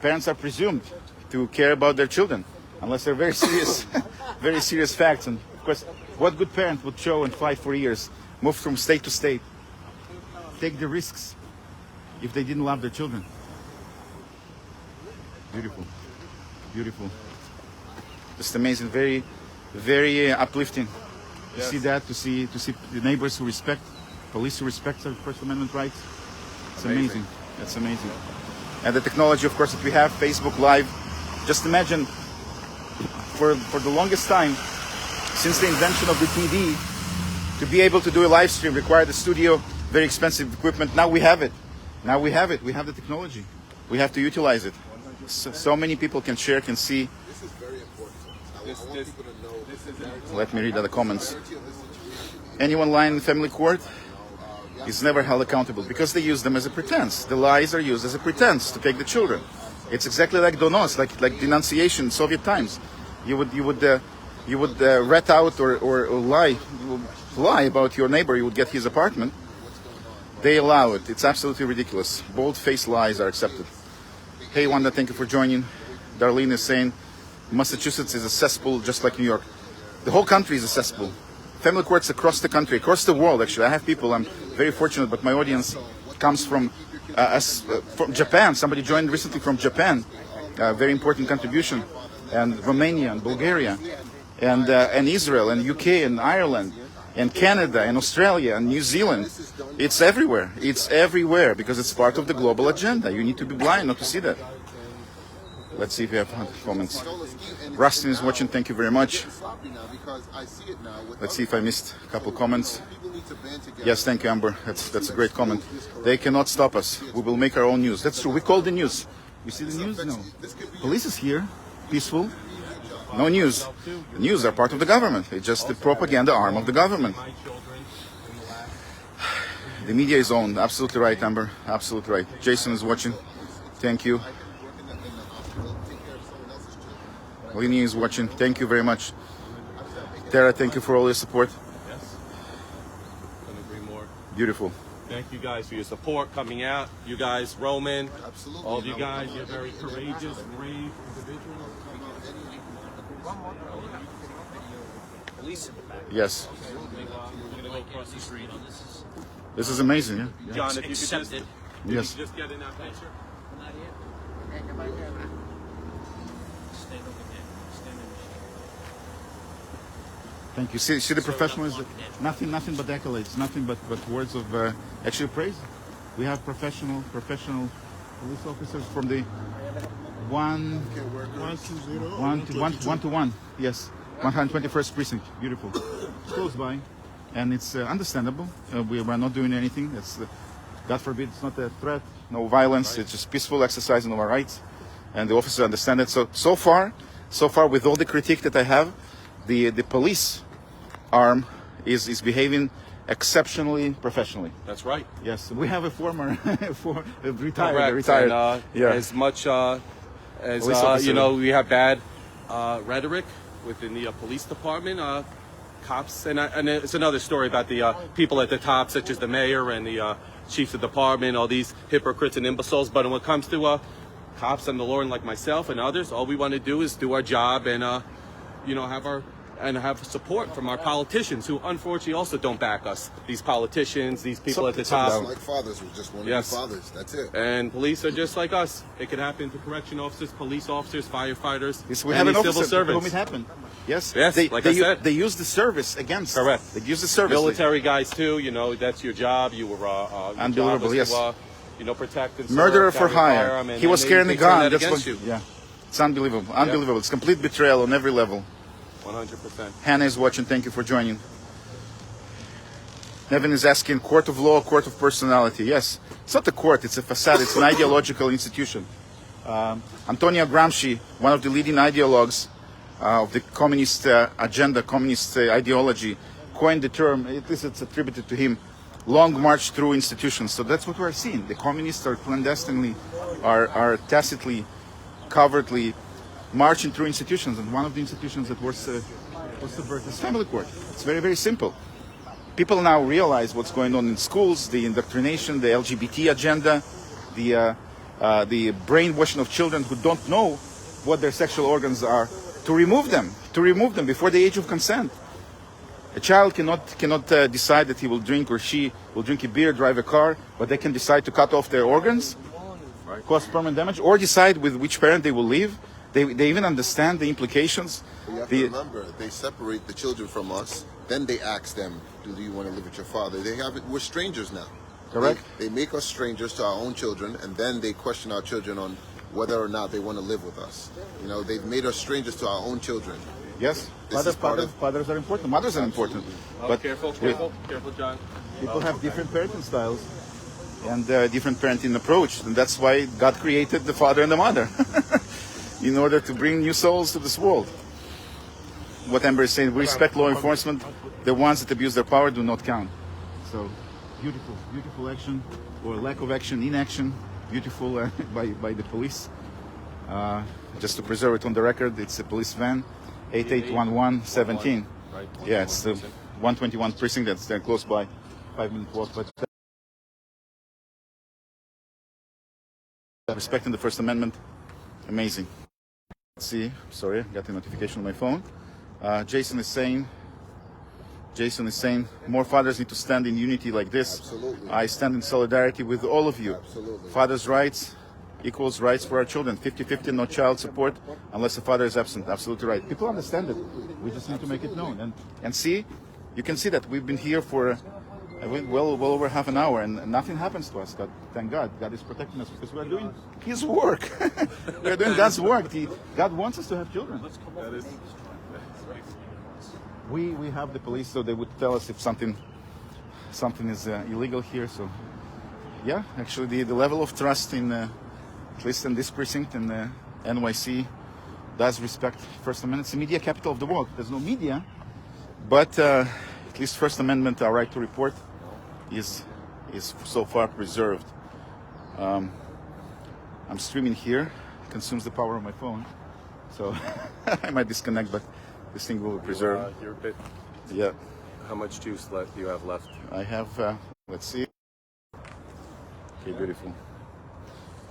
Speaker 1: Parents are presumed to care about their children, unless they're very serious, very serious facts. And of course, what good parent would show and fight for years, move from state to state, take the risks if they didn't love their children. Beautiful, beautiful. Just amazing, very, very uplifting. To see that, to see the neighbors who respect, police who respect their First Amendment rights. It's amazing. That's amazing. And the technology, of course, that we have, Facebook Live. Just imagine, for the longest time, since the invention of the TV, to be able to do a live stream required a studio, very expensive equipment. Now we have it. Now we have it. We have the technology. We have to utilize it. So many people can share, can see.
Speaker 3: This is very important. I want people to know this is
Speaker 1: Let me read other comments. Anyone lying in family court is never held accountable because they use them as a pretense. The lies are used as a pretense to take the children. It's exactly like donos, like denunciation in Soviet times. You would rat out or lie about your neighbor. You would get his apartment. They allow it. It's absolutely ridiculous. Bold-faced lies are accepted. Hey, Wanda, thank you for joining. Darlene is saying Massachusetts is a cesspool just like New York. The whole country is a cesspool. Family courts across the country, across the world, actually. I have people, I'm very fortunate, but my audience comes from Japan. Somebody joined recently from Japan. Very important contribution. And Romania and Bulgaria and Israel and UK and Ireland and Canada and Australia and New Zealand. It's everywhere. It's everywhere because it's part of the global agenda. You need to be blind not to see that. Let's see if we have comments. Rustin is watching. Thank you very much. Let's see if I missed a couple comments. Yes, thank you, Amber. That's a great comment. They cannot stop us. We will make our own news. That's true. We call the news. You see the news? No. Police is here, peaceful. No news. The news are part of the government. It's just the propaganda arm of the government. The media is owned. Absolutely right, Amber. Absolutely right. Jason is watching. Thank you. Lini is watching. Thank you very much. Tara, thank you for all your support.
Speaker 2: Yes. Couldn't agree more.
Speaker 1: Beautiful.
Speaker 2: Thank you guys for your support coming out. You guys, Roman,
Speaker 3: Absolutely.
Speaker 2: all of you guys, you're very courageous, brave individuals.
Speaker 6: Police in the back.
Speaker 1: Yes.
Speaker 2: We're gonna go across the street.
Speaker 1: This is amazing. Yeah.
Speaker 2: John, if you could
Speaker 6: Accepted.
Speaker 1: Yes.
Speaker 2: just get in that picture.
Speaker 6: Not yet. Stand over there. Stand in
Speaker 1: Thank you. See the professionalism. Nothing but accolades. Nothing but words of actually praise. We have professional police officers from the 121. Yes, 121st precinct. Beautiful. It's close by, and it's understandable. We are not doing anything. It's God forbid, it's not a threat. No violence. It's just peaceful exercising of our rights, and the officers understand it. So far, with all the critique that I have, the police arm is behaving exceptionally professionally.
Speaker 2: That's right.
Speaker 1: Yes, we have a former retired.
Speaker 2: Correct. And,
Speaker 1: yeah.
Speaker 2: As much as
Speaker 1: Police officer.
Speaker 2: we have bad rhetoric within the police department. Cops, and it's another story about the people at the top, such as the mayor and the chiefs of department, all these hypocrites and imbeciles. But when it comes to cops and the law, and like myself and others, all we want to do is do our job and have support from our politicians, who unfortunately also don't back us. These politicians, these people at the top.
Speaker 3: Like fathers, we're just one
Speaker 2: Yes.
Speaker 3: of the fathers. That's it.
Speaker 2: And police are just like us. It could happen to correction officers, police officers, firefighters,
Speaker 1: Yes, we have
Speaker 2: any
Speaker 1: an
Speaker 2: civil
Speaker 1: officer to whom
Speaker 2: servants.
Speaker 1: it happened. Yes.
Speaker 2: Yes, like I said.
Speaker 1: They use the service against.
Speaker 2: Correct.
Speaker 1: They use the service.
Speaker 2: Military guys too. That's your job. You were your
Speaker 1: Unbelievable,
Speaker 2: job was
Speaker 1: yes.
Speaker 2: to, protect and serve,
Speaker 1: Murderer for
Speaker 2: carry a
Speaker 1: hire.
Speaker 2: firearm, and
Speaker 1: He was
Speaker 2: they
Speaker 1: carrying the
Speaker 2: turn
Speaker 1: gun.
Speaker 2: that
Speaker 1: That's
Speaker 2: against
Speaker 1: what.
Speaker 2: you.
Speaker 1: Yeah. It's unbelievable. Unbelievable. It's complete betrayal on every level.
Speaker 2: 100%.
Speaker 1: Hannah is watching. Thank you for joining. Nevin is asking, court of law, court of personality. Yes, it's not a court, it's a facade, it's an ideological institution. Antonio Gramsci, one of the leading ideologues of the communist agenda, communist ideology, coined the term, at least it's attributed to him, long march through institutions. So that's what we're seeing. The communists are clandestinely, are tacitly, covertly marching through institutions. And one of the institutions that was subverted is family court. It's very, very simple. People now realize what's going on in schools, the indoctrination, the LGBT agenda, the brainwashing of children who don't know what their sexual organs are, to remove them before the age of consent. A child cannot decide that he will drink or she will drink a beer, drive a car, but they can decide to cut off their organs, cause permanent damage, or decide with which parent they will live. They even understand the implications.
Speaker 3: But you have to remember, they separate the children from us. Then they ask them, "Do you want to live with your father?" We're strangers now.
Speaker 1: Correct.
Speaker 3: They make us strangers to our own children, and then they question our children on whether or not they want to live with us. You know, they've made us strangers to our own children.
Speaker 1: Yes,
Speaker 3: This is part of-
Speaker 1: fathers are important, mothers are important. But
Speaker 2: Careful, John.
Speaker 1: people have different parenting styles and different parenting approach, and that's why God created the father and the mother, in order to bring new souls to this world. What Amber is saying, we respect law enforcement. The ones that abuse their power do not count. So, beautiful action, or lack of action, inaction, beautiful by the police. Just to preserve it on the record, it's a police van, 881117.
Speaker 2: Right.
Speaker 1: Yeah, it's the 121 precinct that's there close by, 5-minute walk. But respecting the First Amendment, amazing. Let's see, sorry, got a notification on my phone. Jason is saying, more fathers need to stand in unity like this.
Speaker 3: Absolutely.
Speaker 1: I stand in solidarity with all of you.
Speaker 3: Absolutely.
Speaker 1: Fathers' rights equals rights for our children. 50-50, no child support unless the father is absent. Absolutely right. People understand it. We just need to make it known. And see, you can see that we've been here for well over half an hour, and nothing happens to us. God, thank God. God is protecting us because we are doing His work. We are doing God's work. God wants us to have children. We have the police, so they would tell us if something is illegal here. So, yeah, actually, the level of trust in at least in this precinct in NYC does respect First Amendment. It's the media capital of the world. There's no media, but at least First Amendment, our right to report, is so far preserved. I'm streaming here. It consumes the power of my phone, so I might disconnect, but this thing will be preserved.
Speaker 2: You're a bit.
Speaker 1: Yeah.
Speaker 2: How much juice do you have left?
Speaker 1: I have, let's see. Okay, beautiful.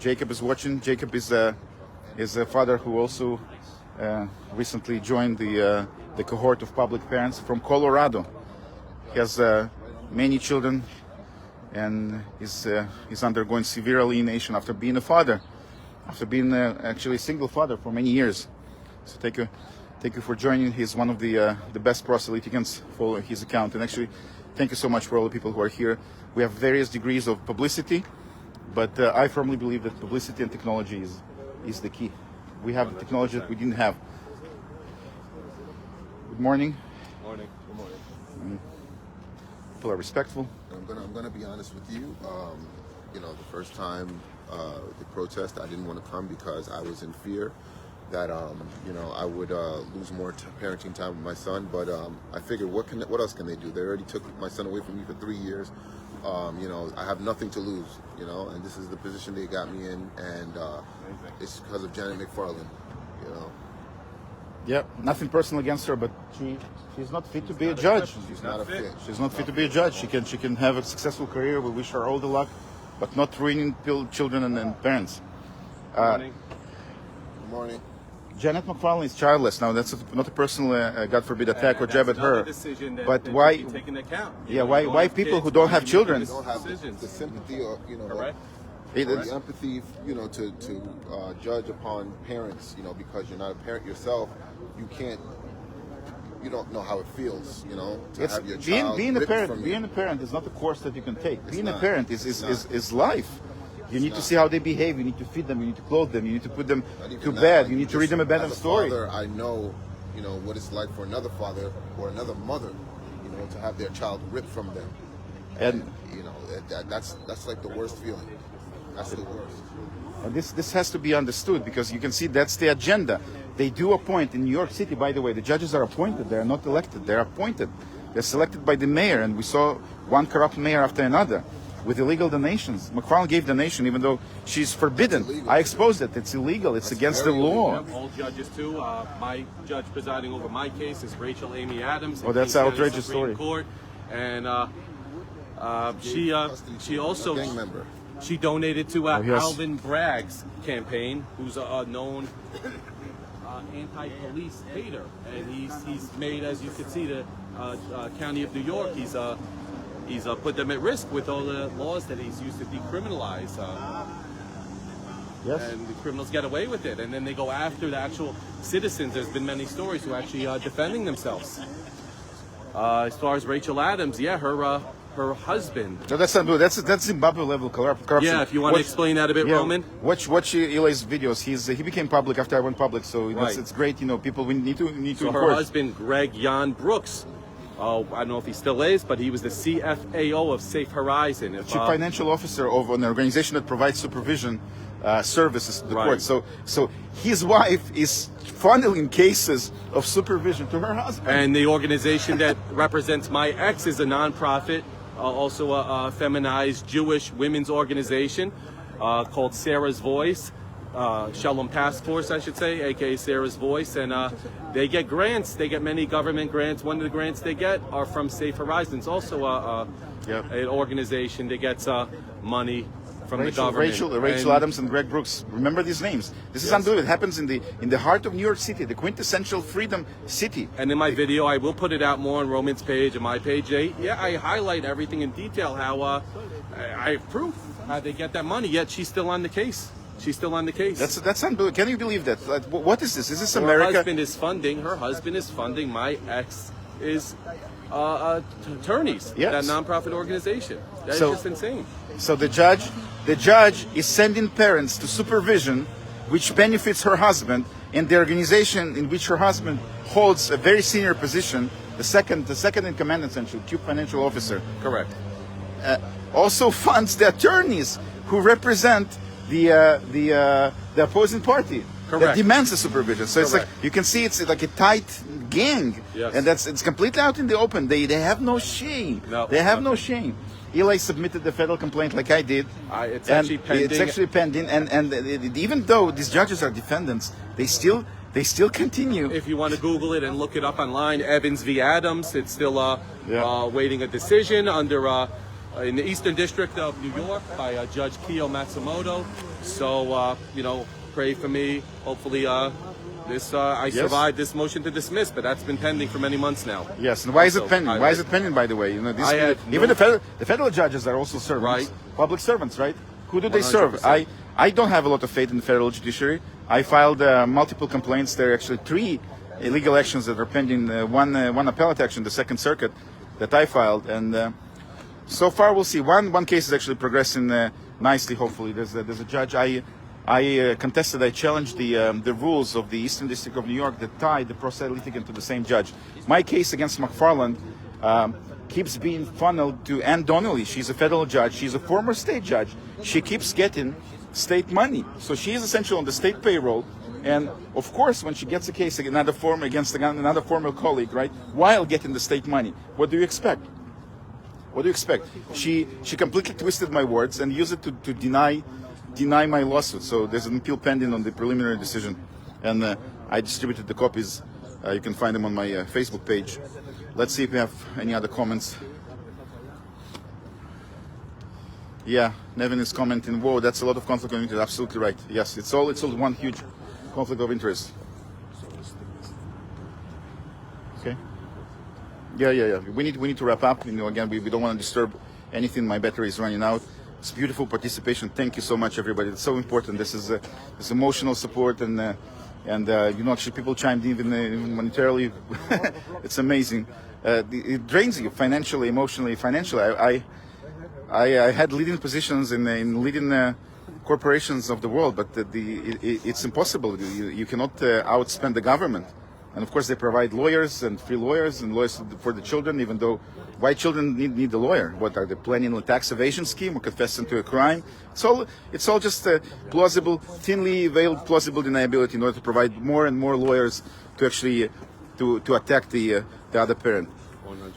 Speaker 1: Jacob is watching. Jacob is a father who also recently joined the cohort of public parents from Colorado. He has many children and is undergoing severe alienation after being a father, after being actually a single father for many years. So thank you for joining. He's one of the best proselyticans. Follow his account, and actually, thank you so much for all the people who are here. We have various degrees of publicity, but I firmly believe that publicity and technology is the key. We have the technology that we didn't have. Good morning.
Speaker 2: Morning. Good morning.
Speaker 1: People are respectful.
Speaker 3: I'm gonna be honest with you. You know, the first time the protest, I didn't want to come because I was in fear that you know, I would lose more parenting time with my son. But I figured, what else can they do? They already took my son away from me for 3 years. You know, I have nothing to lose. You know, and this is the position they got me in, and it's because of Janet McFarland. You know.
Speaker 1: Yeah, nothing personal against her, but she's not fit to be a judge.
Speaker 3: She's not a fit.
Speaker 1: She's not fit to be a judge. She can have a successful career. We wish her all the luck, but not ruining children and parents.
Speaker 2: Morning.
Speaker 3: Good morning.
Speaker 1: Janet McFarland is childless. Now, that's not a personal, God forbid, attack or jab at her. But
Speaker 2: that
Speaker 1: why?
Speaker 2: should be taken into account.
Speaker 1: Yeah, why people who don't have children?
Speaker 3: They don't have the sympathy or, you know,
Speaker 2: Correct.
Speaker 3: the empathy, you know, to judge upon parents, you know, because you're not a parent yourself. You don't know how it feels, you know, to have your child
Speaker 1: being a
Speaker 3: ripped
Speaker 1: parent.
Speaker 3: from you.
Speaker 1: Being a parent is not a course that you can take. Being a
Speaker 3: not.
Speaker 1: parent is life. You need to see how they behave. You need to feed them. You need to clothe them. You need to put them
Speaker 3: Not even
Speaker 1: to
Speaker 3: that,
Speaker 1: bed.
Speaker 3: like,
Speaker 1: You need to
Speaker 3: just
Speaker 1: read them a bedtime
Speaker 3: as
Speaker 1: story.
Speaker 3: Father, I know, you know, what it's like for another father or another mother, you know, to have their child ripped from them.
Speaker 1: And
Speaker 3: You know, that's like the worst feeling. That's the worst.
Speaker 1: And this has to be understood, because you can see that's the agenda. They do appoint in New York City, by the way, the judges are appointed. They are not elected. They're appointed. They're selected by the mayor, and we saw one corrupt mayor after another with illegal donations. McFarland gave donation even though she's forbidden. I exposed it. It's illegal. It's against the law.
Speaker 2: Yep, all judges too. My judge presiding over my case is Rachel Amy Adams.
Speaker 1: Oh, that's
Speaker 2: in
Speaker 1: an
Speaker 2: King County
Speaker 1: outrageous
Speaker 2: Supreme
Speaker 1: story.
Speaker 2: Court. And she also
Speaker 3: gang member.
Speaker 2: she donated to
Speaker 1: yes.
Speaker 2: Alvin Bragg's campaign, who's a known anti-police hater, and he's made, as you can see, the County of New York, he's put them at risk with all the laws that he's used to decriminalize.
Speaker 1: Yes.
Speaker 2: And the criminals get away with it, and then they go after the actual citizens. There's been many stories who actually are defending themselves. As far as Rachel Adams, yeah, her husband.
Speaker 1: No, that's not good. That's Zimbabwe level corruption.
Speaker 2: Yeah, if you want to explain that a bit, Roman.
Speaker 1: Watch Eli's videos. He became public after I went public, so
Speaker 2: Right.
Speaker 1: it's great. You know, people we need to
Speaker 2: So her
Speaker 1: encourage.
Speaker 2: husband, Greg Jan Brooks, I don't know if he still is, but he was the CFAO of Safe Horizon.
Speaker 1: Chief financial officer of an organization that provides supervision services to the
Speaker 2: Right.
Speaker 1: court. So his wife is funneling cases of supervision to her husband.
Speaker 2: And the organization that represents my ex is a nonprofit, also a feminized Jewish women's organization called Sarah's Voice, Shalom Task Force, I should say, aka Sarah's Voice. And they get grants. They get many government grants. One of the grants they get are from Safe Horizons, also an organization that gets money from the government.
Speaker 1: Rachel Adams and Greg Brooks. Remember these names. This is unbelievable. It happens in the heart of New York City, the quintessential freedom city.
Speaker 2: And in my video, I will put it out more on Roman's page and my page. I highlight everything in detail. How I have proof how they get that money. Yet she's still on the case. She's still on the case.
Speaker 1: That's unbelievable. Can you believe that? What is this? Is this
Speaker 2: Her
Speaker 1: America?
Speaker 2: Her husband is funding my ex is attorneys.
Speaker 1: Yes.
Speaker 2: That nonprofit organization. That's just insane.
Speaker 1: So the judge is sending parents to supervision, which benefits her husband, and the organization in which her husband holds a very senior position, the second in command, essentially, chief financial officer.
Speaker 2: Correct.
Speaker 1: Also funds the attorneys who represent the opposing party.
Speaker 2: Correct.
Speaker 1: That demands the supervision. So it's like
Speaker 2: Correct.
Speaker 1: you can see it's like a tight gang,
Speaker 2: Yes.
Speaker 1: and it's completely out in the open. They have no shame.
Speaker 2: No,
Speaker 1: they have no
Speaker 2: nothing.
Speaker 1: shame. Eli submitted the federal complaint like I did.
Speaker 2: It's
Speaker 1: and
Speaker 2: actually pending.
Speaker 1: It's actually pending, and even though these judges are defendants, they still continue.
Speaker 2: If you want to Google it and look it up online, Evans v. Adams, it's still waiting a decision under in the Eastern District of New York by Judge Kiyo Matsumoto. So pray for me. Hopefully, I survived this motion to dismiss, but that's been pending for many months now.
Speaker 1: Yes, and why is it pending? Why is it pending? By the way, even the federal judges are also servants,
Speaker 2: Right.
Speaker 1: public servants, right? Who do they serve?
Speaker 2: 100%.
Speaker 1: I don't have a lot of faith in the federal judiciary. I filed multiple complaints. There are actually 3 illegal actions that are pending. One appellate action, the Second Circuit, that I filed, and so far we'll see. One case is actually progressing nicely. Hopefully, there's a judge. I contested. I challenged the rules of the Eastern District of New York that tie the pro se litigant to the same judge. My case against McFarland keeps being funneled to Ann Donnelly. She's a federal judge. She's a former state judge. She keeps getting state money, so she is essentially on the state payroll. And of course, when she gets a case against another former colleague, right, while getting the state money, what do you expect? What do you expect? She completely twisted my words and used it to deny my lawsuit. So there's an appeal pending on the preliminary decision, and I distributed the copies. You can find them on my Facebook page. Let's see if we have any other comments. Yeah, Nevin is commenting. Whoa, that's a lot of conflict of interest. Absolutely right. Yes, it's all one huge conflict of interest. Okay. Yeah. We need to wrap up. Again, we don't want to disturb anything. My battery is running out. It's beautiful participation. Thank you so much, everybody. It's so important. This is this emotional support, and actually people chimed in even monetarily. It's amazing. It drains you financially, emotionally, financially. I had leading positions in leading corporations of the world, but it's impossible. You cannot outspend the government. And of course, they provide lawyers and free lawyers and lawyers for the children, even though why children need a lawyer? What are they planning a tax evasion scheme or confessing to a crime? It's all just a plausible, thinly veiled plausible deniability in order to provide more and more lawyers to actually to attack the other parent.
Speaker 2: 100%.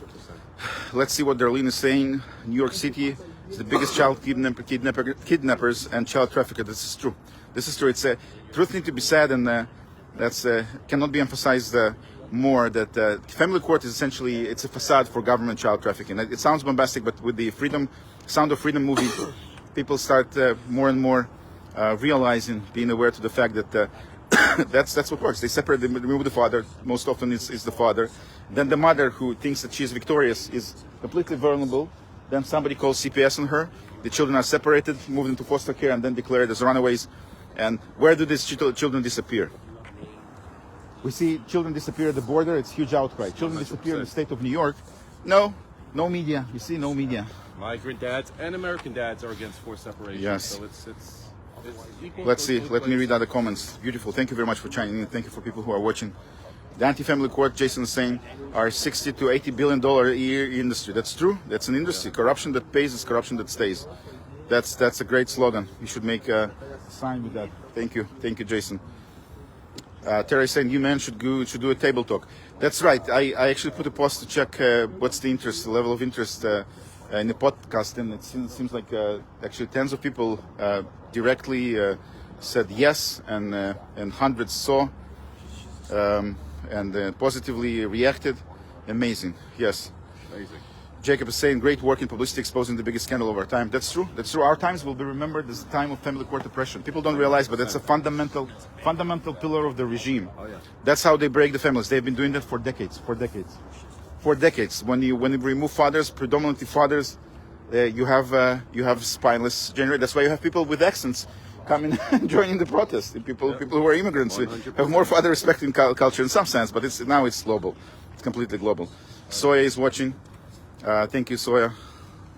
Speaker 1: Let's see what Darlene is saying. New York City is the biggest child kidnappers and child traffickers. This is true. This is true. It's a truth need to be said, and that's cannot be emphasized more. That family court is essentially it's a facade for government child trafficking. It sounds bombastic, but with the Sound of Freedom movie, people start more and more realizing, being aware to the fact that that's what works. They separate, they remove the father. Most often it's the father. Then the mother, who thinks that she's victorious, is completely vulnerable. Then somebody calls CPS on her. The children are separated, moved into foster care, and then declared as runaways. And where do these children disappear? We see children disappear at the border. It's huge outcry. Children disappear in the state of New York. No media. You see, no media.
Speaker 2: Migrant dads and American dads are against forced separation.
Speaker 1: Yes.
Speaker 2: So it's equal.
Speaker 1: Let's see. Let me read other comments. Beautiful. Thank you very much for chiming in. Thank you for people who are watching. The anti-family court, Jason is saying, are 60 to 80 billion dollar a year industry. That's true. That's an industry. Corruption that pays is corruption that stays. That's a great slogan. You should make a sign with that. Thank you, Jason. Terry is saying you men should do a table talk. That's right. I actually put a post to check what's the interest, the level of interest in the podcast, and it seems like actually tens of people directly said yes, and hundreds saw and positively reacted. Amazing. Yes.
Speaker 2: Amazing.
Speaker 1: Jacob is saying great work in publicity exposing the biggest scandal of our time. That's true. That's true. Our times will be remembered as a time of family court oppression. People don't realize, but that's a fundamental pillar of the regime. Oh, yeah. That's how they break the families. They've been doing that for decades. When you remove fathers, predominantly fathers, you have spineless generation. That's why you have people with accents coming and joining the protest. People who are immigrants 100%. Have more father respecting culture in some sense, but now it's global. It's completely global. Soya is watching. Thank you, Soya.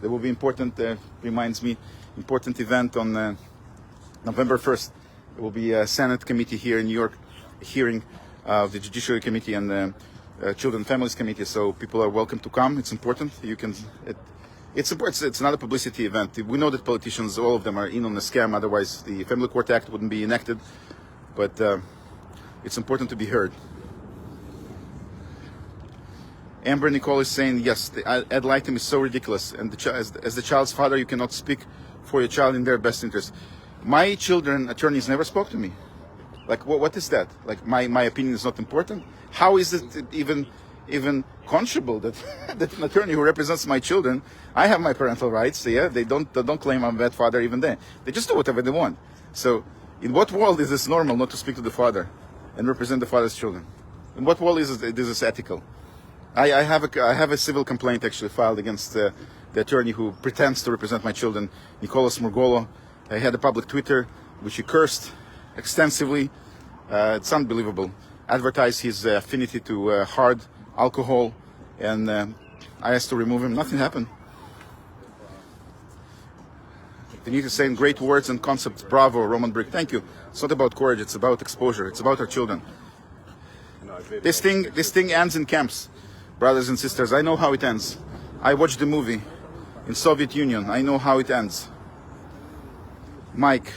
Speaker 1: There will be important event on November 1st. There will be a Senate committee here in New York, a hearing of the Judiciary Committee and the Children and Families Committee. So people are welcome to come. It's important. It's important. It's not a publicity event. We know that politicians, all of them, are in on the scam. Otherwise, the Family Court Act wouldn't be enacted. But it's important to be heard. Amber Nicole is saying, yes, the ad litem is so ridiculous. And as the child's father, you cannot speak for your child in their best interest. My children attorneys never spoke to me. Like, what is that? Like, my opinion is not important? How is it even conscionable that that an attorney who represents my children, I have my parental rights, yeah? They don't claim I'm a bad father even then. They just do whatever they want. So, in what world is this normal not to speak to the father and represent the father's children? In what world is this ethical? I have a civil complaint actually filed against the attorney who pretends to represent my children, Nicolas Murgolo. He had a public Twitter which he cursed extensively. It's unbelievable. Advertised his affinity to hard alcohol, and I asked to remove him. Nothing happened. Denise is saying great words and concepts. Bravo, Roman Brick. Thank you. It's not about courage. It's about exposure. It's about our children. This thing ends in camps. Brothers and sisters, I know how it ends. I watched the movie in Soviet Union. I know how it ends. Mike,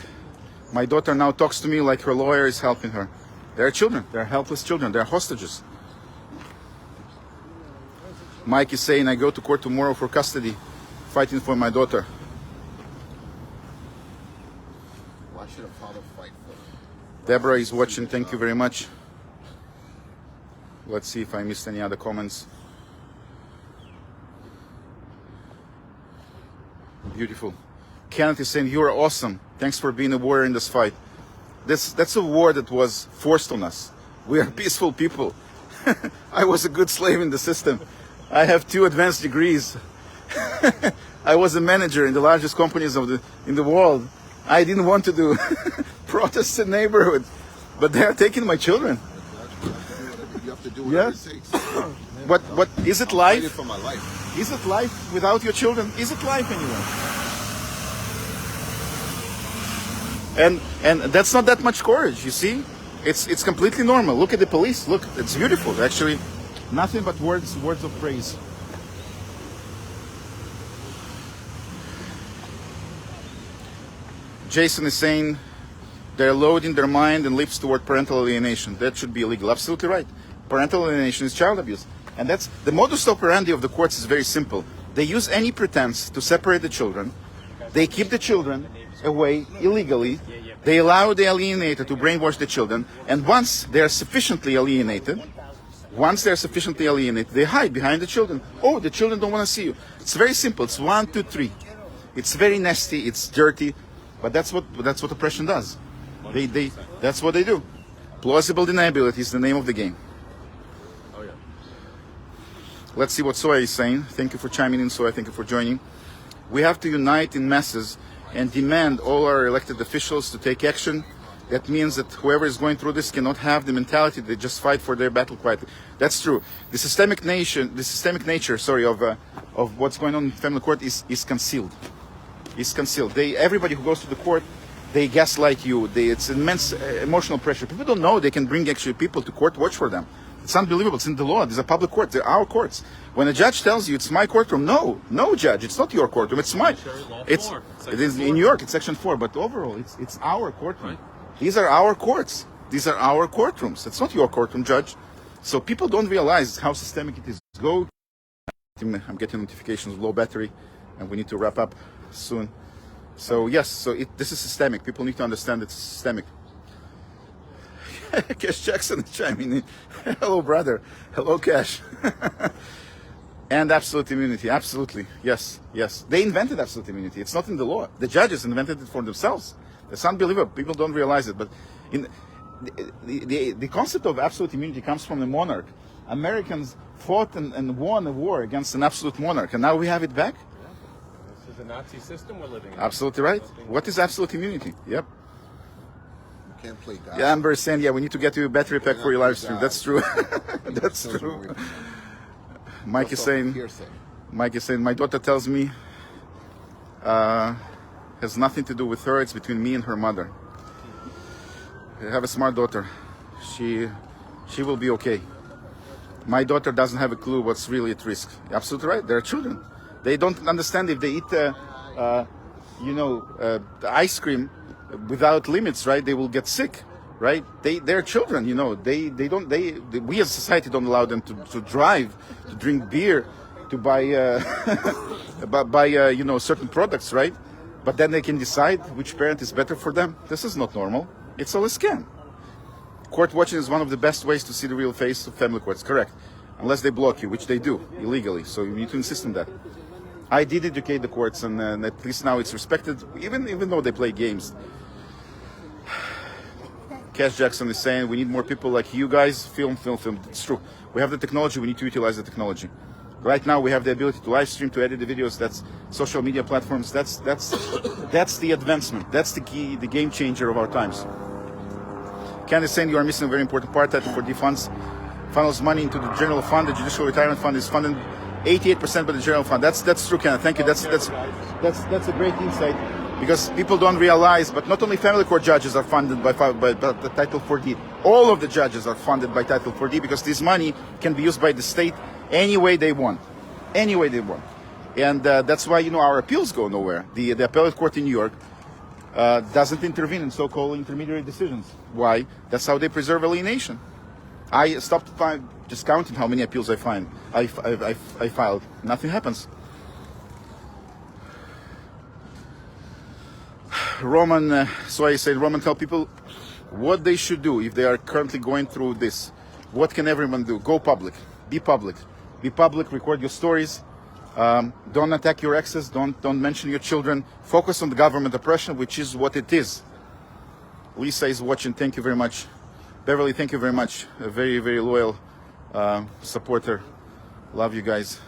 Speaker 1: my daughter now talks to me like her lawyer is helping her. They're children. They're helpless children. They're hostages. Mike is saying, I go to court tomorrow for custody, fighting for my daughter.
Speaker 3: Why should a father fight for them?
Speaker 1: Deborah is watching. Thank you very much. Let's see if I missed any other comments. Beautiful. Kenneth is saying, you are awesome. Thanks for being a warrior in this fight. That's a war that was forced on us. We are peaceful people. I was a good slave in the system. I have 2 advanced degrees. I was a manager in the largest companies in the world. I didn't want to do protests in neighborhood, but they are taking my children.
Speaker 3: You have to do whatever it takes.
Speaker 1: What is it life?
Speaker 3: For my life.
Speaker 1: Is it life without your children? Is it life anyway? And that's not that much courage, you see? It's completely normal. Look at the police. Look, it's beautiful. Actually, nothing but words of praise. Jason is saying they're loading their mind and lips toward parental alienation. That should be illegal. Absolutely right. Parental alienation is child abuse. And that's the modus operandi of the courts is very simple. They use any pretense to separate the children. They keep the children away illegally. They allow the alienator to brainwash the children. And once they're sufficiently alienated, they hide behind the children. Oh, the children don't want to see you. It's very simple. It's 1, 2, 3. It's very nasty. It's dirty. But that's what oppression does. That's what they do. Plausible deniability is the name of the game.
Speaker 2: Oh yeah.
Speaker 1: Let's see what Soya is saying. Thank you for chiming in, Soya. Thank you for joining. We have to unite in masses and demand all our elected officials to take action. That means that whoever is going through this cannot have the mentality they just fight for their battle quietly. That's true. The systemic nature, of what's going on in family court is concealed. Is concealed. Everybody who goes to the court, they gaslight you. It's immense emotional pressure. People don't know they can bring actually people to court, watch for them. It's unbelievable. It's in the law. These are public courts. They're our courts. When a judge tells you it's my courtroom, no, judge, it's not your courtroom. It's mine. It is in New York. It's Section 4, but overall, it's our courtroom. Right. These are our courts. These are our courtrooms. It's not your courtroom, judge. So people don't realize how systemic it is. Go. I'm getting notifications, low battery, and we need to wrap up soon. So yes, this is systemic. People need to understand it's systemic. Cash Jackson is chiming in. Hello, brother. Hello, Cash. And absolute immunity. Absolutely. Yes. They invented absolute immunity. It's not in the law. The judges invented it for themselves. It's unbelievable. People don't realize it. But the concept of absolute immunity comes from the monarch. Americans fought and won a war against an absolute monarch. And now we have it back.
Speaker 2: This is a Nazi system we're living in.
Speaker 1: Absolutely right. What is absolute immunity? Yep.
Speaker 3: Can't play God.
Speaker 1: Yeah, Amber is saying, we need to get you a battery pack for your live stream. That's true. That's true. Mike is saying, my daughter tells me, has nothing to do with her. It's between me and her mother. I have a smart daughter. She will be okay. My daughter doesn't have a clue what's really at risk. Absolutely right. They're children. They don't understand if they eat, the ice cream without limits, right? They will get sick, right? They're children, we as a society don't allow them to drive, to drink beer, to buy, certain products, right? But then they can decide which parent is better for them. This is not normal. It's all a scam. Court watching is one of the best ways to see the real face of family courts, correct? Unless they block you, which they do illegally. So you need to insist on that. I did educate the courts, and at least now it's respected, even though they play games. Cash Jackson is saying we need more people like you guys. Film. It's true. We have the technology. We need to utilize the technology. Right now, we have the ability to live stream, to edit the videos. That's social media platforms. That's the advancement. That's the key, the game changer of our times. Ken is saying you are missing a very important part. Title 4D funds funnels money into the general fund. The judicial retirement fund is funded 88% by the general fund. That's true, Ken. Thank you. That's a great insight, because people don't realize. But not only family court judges are funded by the Title 4D. All of the judges are funded by Title 4D, because this money can be used by the state any way they want, and that's why our appeals go nowhere. The appellate court in New York doesn't intervene in so-called intermediary decisions. Why? That's how they preserve alienation. I stopped just counting how many appeals I filed. Nothing happens. Roman, so I said, Roman, tell people what they should do if they are currently going through this. What can everyone do? Go public. Be public. Be public. Record your stories. Don't attack your exes. Don't mention your children. Focus on the government oppression, which is what it is. Lisa is watching. Thank you very much. Beverly, thank you very much. A very, very loyal supporter. Love you guys.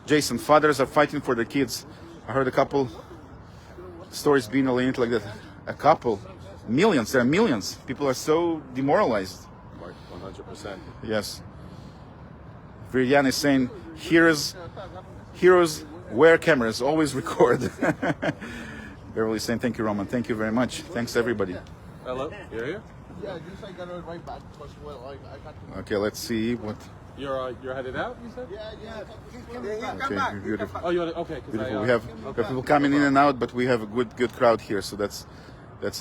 Speaker 1: Jason, fathers are fighting for their kids. I heard a couple stories being alienated like that. A couple. Millions. There are millions. People are so demoralized.
Speaker 2: Right, 100%.
Speaker 1: Yes. Viridiana is saying, heroes wear cameras, always record. Beverly is saying, thank you, Roman. Thank you very much. Thanks, everybody.
Speaker 2: Hello, you're here?
Speaker 5: Yeah, just I got it right back because I got to...
Speaker 1: Okay, let's see what...
Speaker 2: You're headed out, you said?
Speaker 5: Yeah.
Speaker 1: Okay, beautiful.
Speaker 2: Oh, you want to... Okay.
Speaker 1: Beautiful. We have people coming in and out, but we have a good crowd here, so that's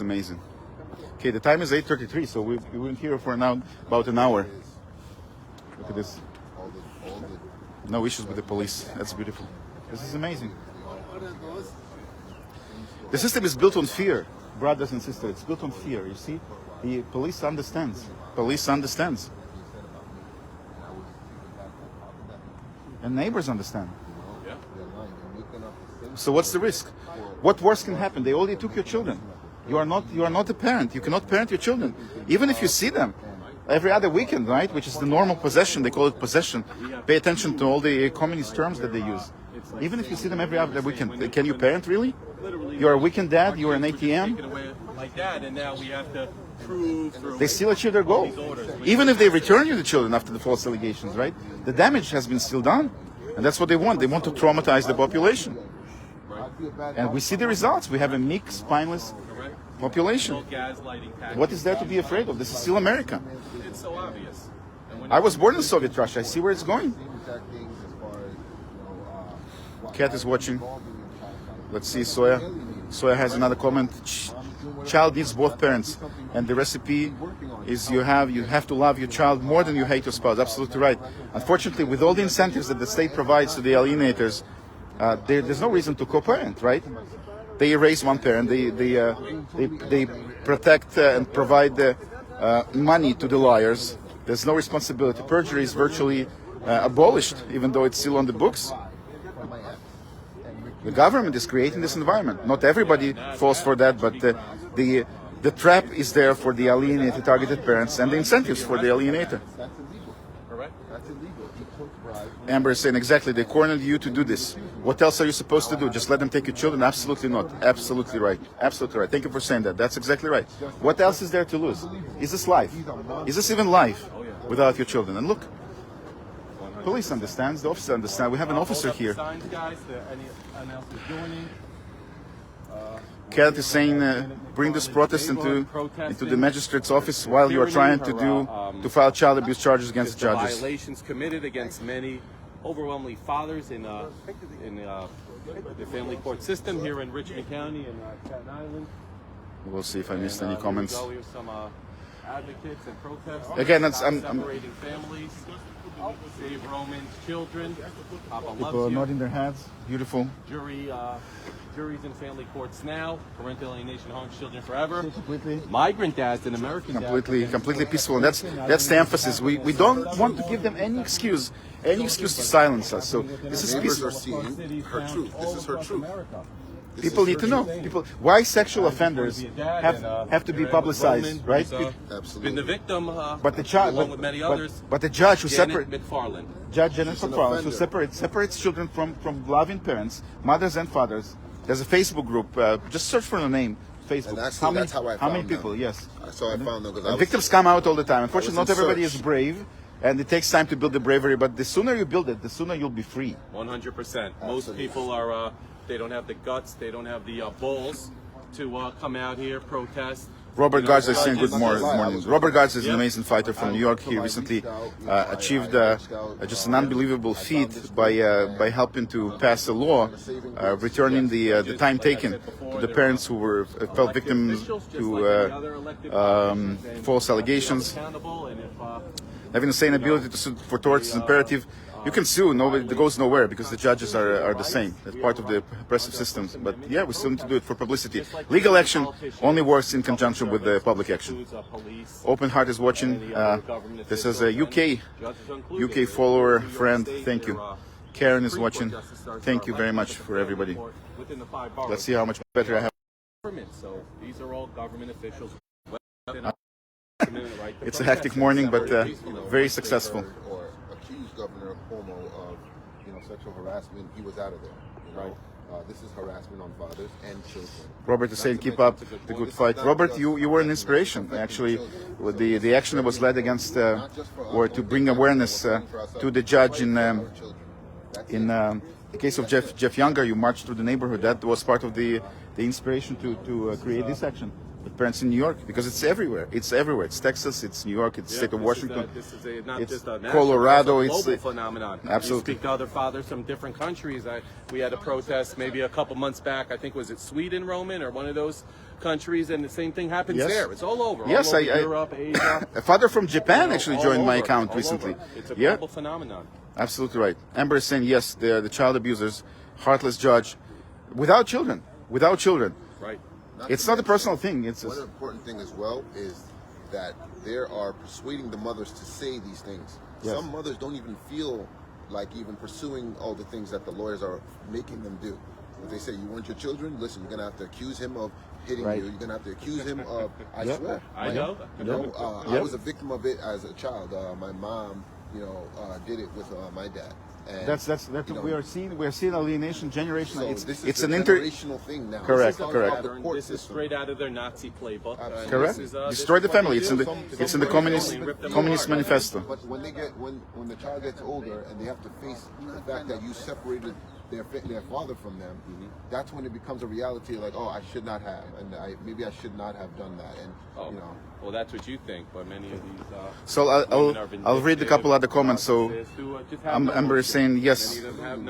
Speaker 1: amazing. Okay, the time is 8:33, so we went here for about an hour. Look at this. No issues with the police. That's beautiful. This is amazing. The system is built on fear, brothers and sisters. It's built on fear. You see, the police understands. Police understands. And neighbors understand.
Speaker 2: Yeah.
Speaker 1: So what's the risk? What worse can happen? They already took your children. You are not a parent. You cannot parent your children, even if you see them every other weekend, right? Which is the normal possession. They call it possession. Pay attention to all the communist terms that they use. Even if you see them every other weekend, can you parent really? You're a weekend dad. You're an ATM.
Speaker 2: Like that, and now we have to prove through.
Speaker 1: They still achieve their goal. Even if they return you the children after the false allegations, right? The damage has been still done. And that's what they want. They want to traumatize the population. And we see the results. We have a meek, spineless population. What is there to be afraid of? This is still America.
Speaker 2: It's so obvious.
Speaker 1: I was born in Soviet Russia. I see where it's going. Cat is watching. Let's see, Soya. Soya has another comment. Child needs both parents, and the recipe is you have to love your child more than you hate your spouse. Absolutely right. Unfortunately, with all the incentives that the state provides to the alienators, there's no reason to co-parent, right? They erase one parent. They protect and provide the money to the lawyers. There's no responsibility. Perjury is virtually abolished, even though it's still on the books. The government is creating this environment. Not everybody falls for that, but the trap is there for the alienated, targeted parents, and the incentives for the alienator. Amber is saying exactly, they cornered you to do this. What else are you supposed to do? Just let them take your children? Absolutely not. Absolutely right. Absolutely right. Thank you for saying that. That's exactly right. What else is there to lose? Is this life? Is this even life without your children? And look, police understands, the officer understands. We have an officer here. Kat is saying, bring this protest into the magistrate's office while you are trying to file child abuse charges against the judges.
Speaker 2: Violations committed against many overwhelmingly fathers in the family court system here in Richmond County and Staten Island.
Speaker 1: We'll see if I missed any comments.
Speaker 2: Here's some advocates and protesters.
Speaker 1: Again,
Speaker 2: separating families, save Romans, children. Papa
Speaker 1: people are nodding their heads. Beautiful.
Speaker 2: Juries in family courts now. Parental alienation harms children forever.
Speaker 1: Completely.
Speaker 2: Migrant dads and American dads.
Speaker 1: Completely peaceful. And that's the emphasis. We don't want to give them any excuse to silence us. So this is peaceful.
Speaker 3: Neighbors are seeing her truth. This is her truth.
Speaker 1: People need to know. Why sexual offenders have to be publicized, right?
Speaker 3: Absolutely.
Speaker 2: Been the victim,
Speaker 1: But the child,
Speaker 2: along with many others.
Speaker 1: but the judge who
Speaker 2: Janet McFarland.
Speaker 1: Judge Janet McFarland, who separates children from loving parents, mothers and fathers. There's a Facebook group. Just search for the name. Facebook.
Speaker 3: And actually, that's how I found
Speaker 1: How many
Speaker 3: them.
Speaker 1: people? Yes.
Speaker 3: So I found them because
Speaker 1: Victims come out all the time. Unfortunately,
Speaker 3: I was
Speaker 1: not
Speaker 3: in
Speaker 1: everybody
Speaker 3: search.
Speaker 1: is brave, and it takes time to build the bravery. But the sooner you build it, the sooner you'll be free.
Speaker 2: 100%. Most people are, they don't have the guts, they don't have the balls to come out here, protest.
Speaker 1: Robert Garza is saying good morning.
Speaker 3: was
Speaker 1: Robert Garza is an amazing fighter from New York. He recently achieved just an unbelievable feat by helping to pass a law returning the time taken to the parents who fell victims to false allegations. Having the same ability to sue for torts is imperative. You can sue, it goes nowhere because the judges are the same. That's part of the oppressive systems. But yeah, we still need to do it for publicity. Legal action only works in conjunction with the public action. Open Heart is watching. This is a UK follower, friend. Thank you. Karen is watching. Thank you very much for everybody. Let's see how much better I have.
Speaker 2: So these are all government officials.
Speaker 1: It's a hectic morning, but very successful.
Speaker 3: Or accused Governor Cuomo of, sexual harassment. He was out of there. This is harassment on fathers and children.
Speaker 1: Robert is saying, keep up the good fight. Robert, you were an inspiration. Actually, with the action that was led against, or to bring awareness to the judge in the case of Jeff Younger, you marched through the neighborhood. That was part of the inspiration to create this action. With parents in New York, because it's everywhere. It's everywhere. It's Texas, it's New York, it's state of Washington.
Speaker 2: This is not
Speaker 1: it's
Speaker 2: just a national,
Speaker 1: Colorado.
Speaker 2: it's a
Speaker 1: It's
Speaker 2: global phenomenon.
Speaker 1: Absolutely.
Speaker 2: You speak to other fathers from different countries. We had a protest maybe a couple months back. I think was it Sweden, Roman, or one of those countries, and the same thing happens
Speaker 1: Yes.
Speaker 2: there. It's all over.
Speaker 1: Yes,
Speaker 2: all over Europe, Asia.
Speaker 1: a father from Japan actually
Speaker 2: all
Speaker 1: joined my
Speaker 2: over,
Speaker 1: account
Speaker 2: all
Speaker 1: recently.
Speaker 2: over. It's a
Speaker 1: Yeah,
Speaker 2: global phenomenon.
Speaker 1: absolutely right. Amber is saying yes, the child abusers, heartless judge, without children.
Speaker 2: Right.
Speaker 1: It's not a personal thing. It's
Speaker 3: One important thing as well is that there are persuading the mothers to say these things.
Speaker 1: Yes.
Speaker 3: Some mothers don't even feel like even pursuing all the things that the lawyers are making them do. If they say you want your children, listen, you're gonna have to accuse him of hitting
Speaker 1: Right.
Speaker 3: you. You're gonna have to accuse him of. I
Speaker 1: Yep.
Speaker 3: swear.
Speaker 2: I know.
Speaker 3: You know,
Speaker 1: Yep.
Speaker 3: I was a victim of it as a child. My mom, did it with my dad. And,
Speaker 1: That's
Speaker 3: you know,
Speaker 1: we are seeing alienation generational.
Speaker 3: so this is
Speaker 1: It's
Speaker 3: a
Speaker 1: an
Speaker 3: generational thing now.
Speaker 1: Correct,
Speaker 3: This is
Speaker 1: correct.
Speaker 3: part of the court
Speaker 2: This is
Speaker 3: system.
Speaker 2: straight out of their Nazi playbook.
Speaker 3: Absolutely.
Speaker 1: Correct.
Speaker 2: This
Speaker 1: Destroy
Speaker 2: is
Speaker 1: the
Speaker 2: what
Speaker 1: family.
Speaker 2: they
Speaker 1: It's in
Speaker 2: do.
Speaker 1: the communist
Speaker 2: Rip them
Speaker 1: communist
Speaker 2: apart.
Speaker 1: manifesto.
Speaker 3: But when the child gets older and they have to face the fact that you separated their father from them, that's when it becomes a reality. Like, oh, I should not have, and maybe I should not have done that. And
Speaker 2: Oh, well, that's what you think, but many of these.
Speaker 1: So I'll read a couple other comments. So Amber is saying yes,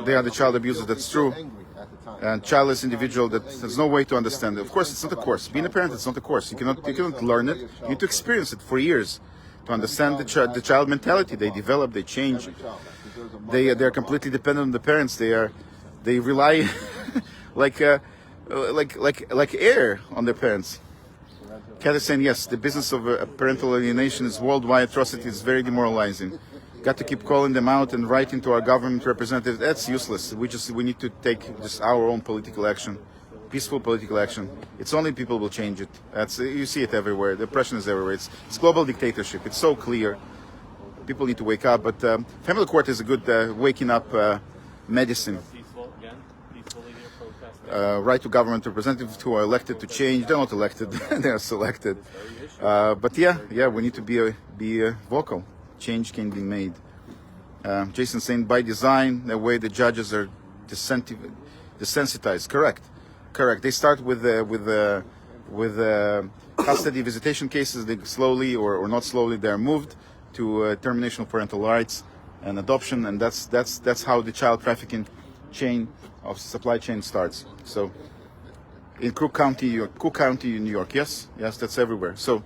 Speaker 1: they are the child abusers. That's true.
Speaker 3: angry at the time.
Speaker 1: And childless individual that there's no way to understand it. Of course, it's not a course. Being a parent, it's not a course. You cannot learn it. You need to experience it for years to understand the child mentality. They develop, they change. They're completely dependent on the parents. They rely like air on their parents. Kat is saying yes, the business of parental alienation is worldwide atrocity. It's very demoralizing. Got to keep calling them out and writing to our government representatives. That's useless. We need to take just our own political action, peaceful political action. It's only people will change it. You see it everywhere. The oppression is everywhere. It's global dictatorship. It's so clear. People need to wake up. But family court is a good waking up medicine. Right to government representatives who are elected to change. They're not elected; they are selected. But yeah, we need to be vocal. Change can be made. Jason saying by design, the way the judges are desensitized. Correct. They start with custody visitation cases. They slowly or not slowly they are moved to termination of parental rights and adoption, and that's how the child trafficking chain of supply chain starts. So in Cook County, New York. Yes, that's everywhere. So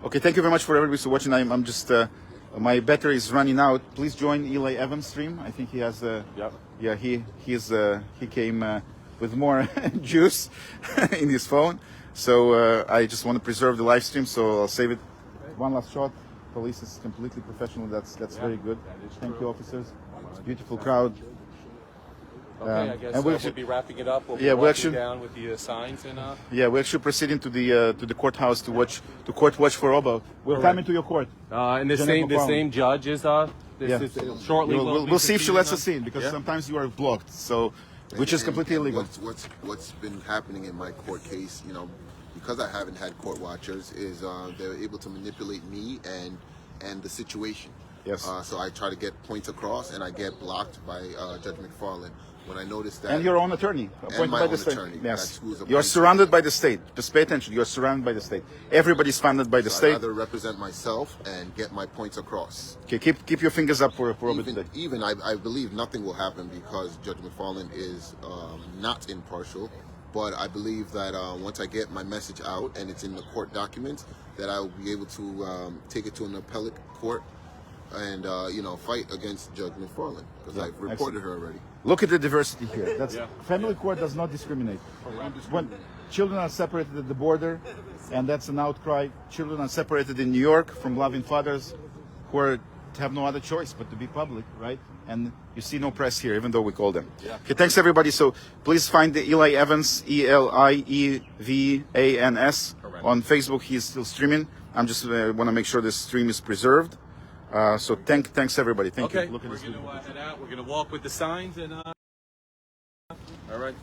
Speaker 1: okay, thank you very much for everybody for watching. I'm just my battery is running out. Please join Eli Evans' stream. I think he has he came with more juice in his phone. So I just want to preserve the live stream, so I'll save it. One last shot. Police is completely professional. That's very good. Thank you, officers. Beautiful crowd.
Speaker 2: Okay, I guess
Speaker 1: and
Speaker 2: we'll be wrapping it up. We'll be
Speaker 1: we
Speaker 2: walking
Speaker 1: actually
Speaker 2: down with the signs and.
Speaker 1: We're actually proceeding to the courthouse to court watch for Obo. We're coming to your court.
Speaker 2: And the
Speaker 1: Janet McFarland.
Speaker 2: same judge is is shortly.
Speaker 1: We'll see if she lets us in because sometimes you are blocked. So, which is completely illegal.
Speaker 3: What's been happening in my court case, because I haven't had court watchers, is they're able to manipulate me and the situation.
Speaker 1: Yes.
Speaker 3: So I try to get points across, and I get blocked by Judge McFarland. When I noticed that,
Speaker 1: And your own attorney, appointed
Speaker 3: my
Speaker 1: by
Speaker 3: own
Speaker 1: the state.
Speaker 3: attorney,
Speaker 1: Yes,
Speaker 3: that's who's
Speaker 1: you're
Speaker 3: appointed.
Speaker 1: surrounded by the state. Just pay attention. You're surrounded by the state. Everybody's funded by the
Speaker 3: So I'd
Speaker 1: state.
Speaker 3: rather represent myself and get my points across.
Speaker 1: Okay, keep your fingers up for Obo today.
Speaker 3: Even I believe nothing will happen because Judge McFarland is not impartial. But I believe that once I get my message out and it's in the court documents, that I will be able to take it to an appellate court and fight against Judge McFarland because I've reported her already.
Speaker 1: Look at the diversity here. Family court does not discriminate. When children are separated at the border, and that's an outcry. Children are separated in New York from loving fathers who have no other choice but to be public, right? And you see no press here, even though we call them. Okay, thanks everybody. So please find the Eli Evans, ELIEVANS on Facebook. He's still streaming. I'm just want to make sure this stream is preserved. So thanks everybody. Thank you. Look at
Speaker 2: We're
Speaker 1: this.
Speaker 2: gonna head out. We're gonna walk with the signs and. All right.